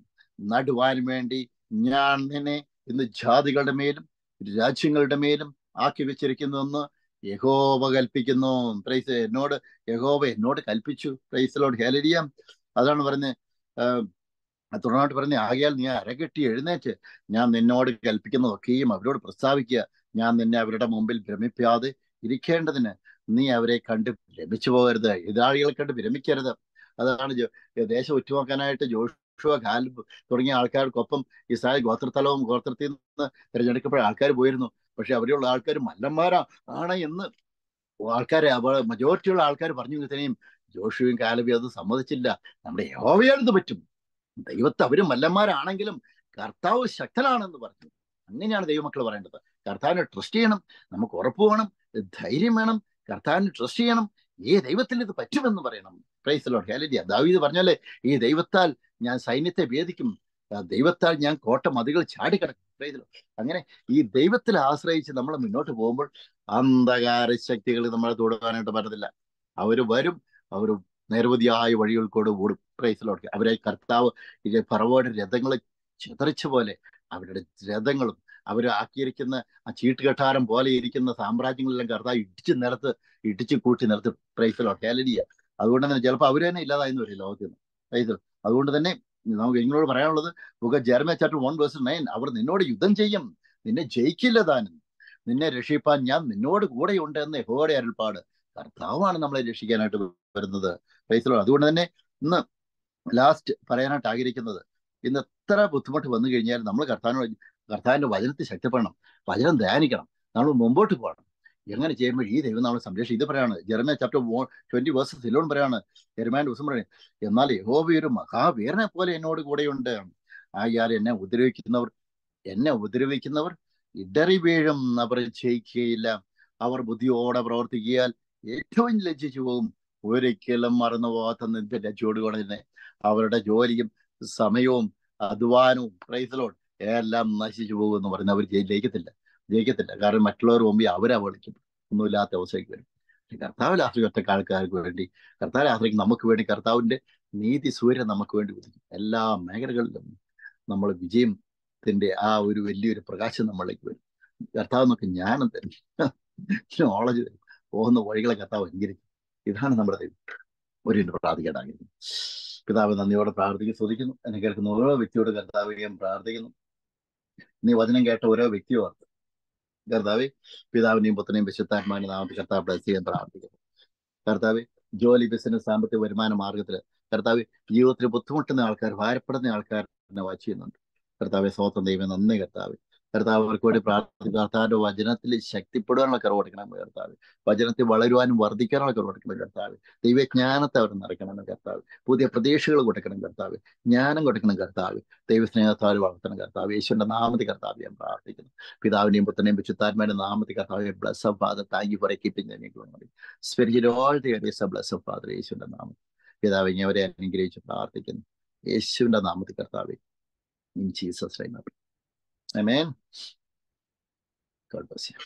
നടുവാനും വേണ്ടി ഞാൻ നിന്നെ ഇന്ന് ജാതികളുടെ മേലും രാജ്യങ്ങളുടെ മേലും ആക്കി വെച്ചിരിക്കുന്നുവെന്ന് യഹോവ കൽപ്പിക്കുന്നു. പ്രൈസ്. യഹോവ എന്നോട് കൽപ്പിച്ചു. Praise Lord. ഹല്ലേലൂയ. അതാണ് പറയുന്നത്. തുടർന്നായിട്ട് പറയുന്നത്, ആകയാൽ നീ അരകെട്ടി എഴുന്നേറ്റ് ഞാൻ നിന്നോട് കൽപ്പിക്കുന്നതൊക്കെയും അവരോട് പ്രസ്താവിക്കുക. ഞാൻ നിന്നെ അവരുടെ മുമ്പിൽ ഭ്രമിക്കാതെ ഇരിക്കേണ്ടതിന് നീ അവരെ കണ്ട് ഭ്രമിച്ചു പോകരുത്. എതിരാളികളെ കണ്ട് ഭ്രമിക്കരുത്. അതാണ് ദേശം ഉറ്റുനോക്കാനായിട്ട് ജോഷുവ, കാലേബ് തുടങ്ങിയ ആൾക്കാർക്കൊപ്പം ഇസ്രായേൽ ഗോത്രത്തിൽ നിന്ന് തിരഞ്ഞെടുക്കപ്പെട്ട ആൾക്കാർ പോയിരുന്നു. പക്ഷെ അവിടെയുള്ള ആൾക്കാർ മല്ലന്മാരാണ് എന്ന് ആൾക്കാരെ മജോറിറ്റിയുള്ള ആൾക്കാർ പറഞ്ഞു. തന്നെയും ജോഷുവും കാലേബും അത് സമ്മതിച്ചില്ല. നമ്മുടെ യഹോവയാണിത് പറ്റും. ദൈവത്തെ അവരും മല്ലന്മാരാണെങ്കിലും കർത്താവ് ശക്തനാണെന്ന് പറഞ്ഞു. അങ്ങനെയാണ് ദൈവമക്കൾ പറയേണ്ടത്. കർത്താവിനെ ട്രസ്റ്റ് ചെയ്യണം. നമുക്ക് ഉറപ്പ് വേണം, ധൈര്യം വേണം. കർത്താവിനെ ട്രസ്റ്റ് ചെയ്യണം. ദൈവത്തിന് ഇത് പറ്റുമെന്ന് പറയണം. Praise Lord. ഹല്ലേലൂയ. ദാവീദ് പറഞ്ഞല്ലേ, ഈ ദൈവത്താൽ ഞാൻ സൈന്യത്തെ ഭേദിക്കും, ദൈവത്താൽ ഞാൻ കോട്ട മതിലുകൾ ചാടിക്കടക്കും. Praise Lord. അങ്ങനെ ഈ ദൈവത്തിൽ ആശ്രയിച്ച് നമ്മൾ മുന്നോട്ട് പോകുമ്പോൾ അന്ധകാര ശക്തികൾ നമ്മളെ തൊടുവാനായിട്ട് പറ്റത്തില്ല. അവർ വരും, അവർ നിരവധിയായ വഴികൾ കൂടെ ഓടും. Praise Lord. അവരെ കർത്താവ് ഫറവോയുടെ രഥങ്ങൾ ചിതറിച്ച പോലെ അവരുടെ രഥങ്ങളും അവർ ആക്കിയിരിക്കുന്ന ആ ചീട്ടുകെട്ടാരം പോലെ ഇരിക്കുന്ന സാമ്രാജ്യങ്ങളെല്ലാം കർത്താവ് ഇടിച്ചു കൂട്ടി നിലത്ത്. Praise Lord. ഹല്ലേലൂയ. അതുകൊണ്ട് തന്നെ ചിലപ്പോൾ അവർ തന്നെ ഇല്ലാതായെന്ന് വരും ലോകത്തിൽ നിന്ന്. Praise Lord. അതുകൊണ്ട് തന്നെ നമുക്ക് നിങ്ങളോട് പറയാനുള്ളത്, ജെറമ്യാ ചാപ്റ്റർ 1:9, അവർ നിന്നോട് യുദ്ധം ചെയ്യും, നിന്നെ ജയിക്കില്ല താനും, നിന്നെ രക്ഷിപ്പാൻ ഞാൻ നിന്നോട് കൂടെയുണ്ട് എന്ന് യഹോവയുടെ അരുൾപ്പാട്. കർത്താവാണ് നമ്മളെ രക്ഷിക്കാനായിട്ട് വരുന്നത്. Praise Lord. അതുകൊണ്ട് തന്നെ ഇന്ന് ലാസ്റ്റ് പറയാനായിട്ട് ആഗ്രഹിക്കുന്നത്, ഇന്ന് എത്ര ബുദ്ധിമുട്ട് വന്നു കഴിഞ്ഞാൽ നമ്മൾ കർത്താവിന്റെ വചനത്തിൽ ശക്തിപ്പെടണം, വചനം ധ്യാനിക്കണം, നമ്മൾ മുമ്പോട്ട് പോകണം. എങ്ങനെ ചെയ്യുമ്പോൾ ഈ ദൈവം നമ്മളെ സംരക്ഷിക്കും. ഇത് പറയാണ് ജെറമ്യാ ചാപ്റ്റർ 20:11 പറയാണ്. യെരമ്യാന്റെ ദിവസം പറയും, എന്നാൽ യഹോവ ഒരു മഹാവീരനെ പോലെ എന്നോട് കൂടെയുണ്ട്, ആയാൽ എന്നെ ഉപദ്രവിക്കുന്നവർ ഇടറി വീഴും, അവർ ജയിക്കുകയില്ല. അവർ ബുദ്ധിയോടെ പ്രവർത്തിക്കിയാൽ ഏറ്റവും ലജ്ജിച്ചു പോകും. ഒരിക്കലും മറന്നു പോകാത്ത നിന്റെ ലജ്ജയോടുകൂടെ തന്നെ അവരുടെ ജോലിയും സമയവും അധ്വാനവും പ്രൈസ് ലോർഡ് എല്ലാം നശിച്ചു പോകും എന്ന് പറഞ്ഞ് അവർ ജയിക്കത്തില്ല. കാരണം മറ്റുള്ളവർ മുമ്പിൽ അവരാ വിളിക്കും, ഒന്നുമില്ലാത്ത അവസ്ഥയ്ക്ക് വരും. കർത്താവിൽ ആശ്രയിച്ച ആൾക്കാർക്ക് വേണ്ടി, കർത്താവിൽ ആശ്രയിക്കും നമുക്ക് വേണ്ടി കർത്താവിന്റെ നീതി സൂര്യൻ നമുക്ക് വേണ്ടി ഉദിക്കും. എല്ലാ മേഖലകളിലും നമ്മൾ വിജയത്തിന്റെ ആ ഒരു വലിയൊരു പ്രകാശം നമ്മളിലേക്ക് വരും. കർത്താവ് നമുക്ക് ജ്ഞാനം തരും, നോളജ് തരും, പോകുന്ന വഴികളെ കർത്താവ് അംഗീകരിക്കും. ഇതാണ് നമ്മുടെ ദൈവം. ഒരു പ്രാർത്ഥിക്കാനാകുന്നു. പിതാവ് നന്ദിയോടെ സ്തുതിക്കുന്നു. എന്നെ കേൾക്കുന്ന ഓരോ വ്യക്തിയോട് കർത്താവിനെയും പ്രാർത്ഥിക്കുന്നു. നീ വചനം കേട്ട ഓരോ വ്യക്തിയോ കർത്താവെ, പിതാവിനെയും പുത്രനെയും വിശുദ്ധാത്മാവിന്റെ നാമത്തിൽ കർത്താവ് ബ്ലസ് ചെയ്യാൻ പ്രാർത്ഥിക്കുന്നു. കർത്താവ്, ജോലി, ബിസിനസ്, സാമ്പത്തിക വരുമാന മാർഗത്തിൽ കർത്താവ് ജീവിതത്തിൽ ബുദ്ധിമുട്ടുന്ന ആൾക്കാർ, ഭാരപ്പെടുന്ന ആൾക്കാരെ വാച്ച് ചെയ്യുന്നുണ്ട്. കർത്താവെ, സ്വന്തം ദൈവം നന്ദി. കർത്താവ് അവർക്ക് വേണ്ടി പ്രാർത്ഥിക്കും. കർത്താവിന്റെ വചനത്തിൽ ശക്തിപ്പെടുവാനുള്ള കർവ് കൊടുക്കണം കർത്താവ്. വചനത്തിൽ വളരുവാനും വർദ്ധിക്കാനുള്ള കർവ് കൊടുക്കണം കർത്താവ്. ദൈവജ്ഞാനത്തെ അവർ നിറയ്ക്കണം കർത്താവ്. പുതിയ പ്രതീക്ഷകൾ കൊടുക്കണം കർത്താവ്. ജ്ഞാനം കൊടുക്കണം കർത്താവ്. ദൈവസ്നേഹത്താൽ വളർത്തണം കർത്താവ്. യേശുവിന്റെ നാമത്തിൽ കർത്താവ് ഞാൻ പ്രാർത്ഥിക്കുന്നു. പിതാവിനെയും പുത്രനെയും വിശുദ്ധാത്മാവിന്റെ നാമത്തിൽ കർത്താവ് bless of father. Thank you for keeping spiritual all the Arias of bless of father. യേശുവിന്റെ നാമത്തിൽ പിതാവ് അവരെ അനുഗ്രഹിച്ച് പ്രാർത്ഥിക്കുന്നു. യേശുവിന്റെ നാമത്തിൽ കർത്താവ്. In Jesus name. Amen. God bless you.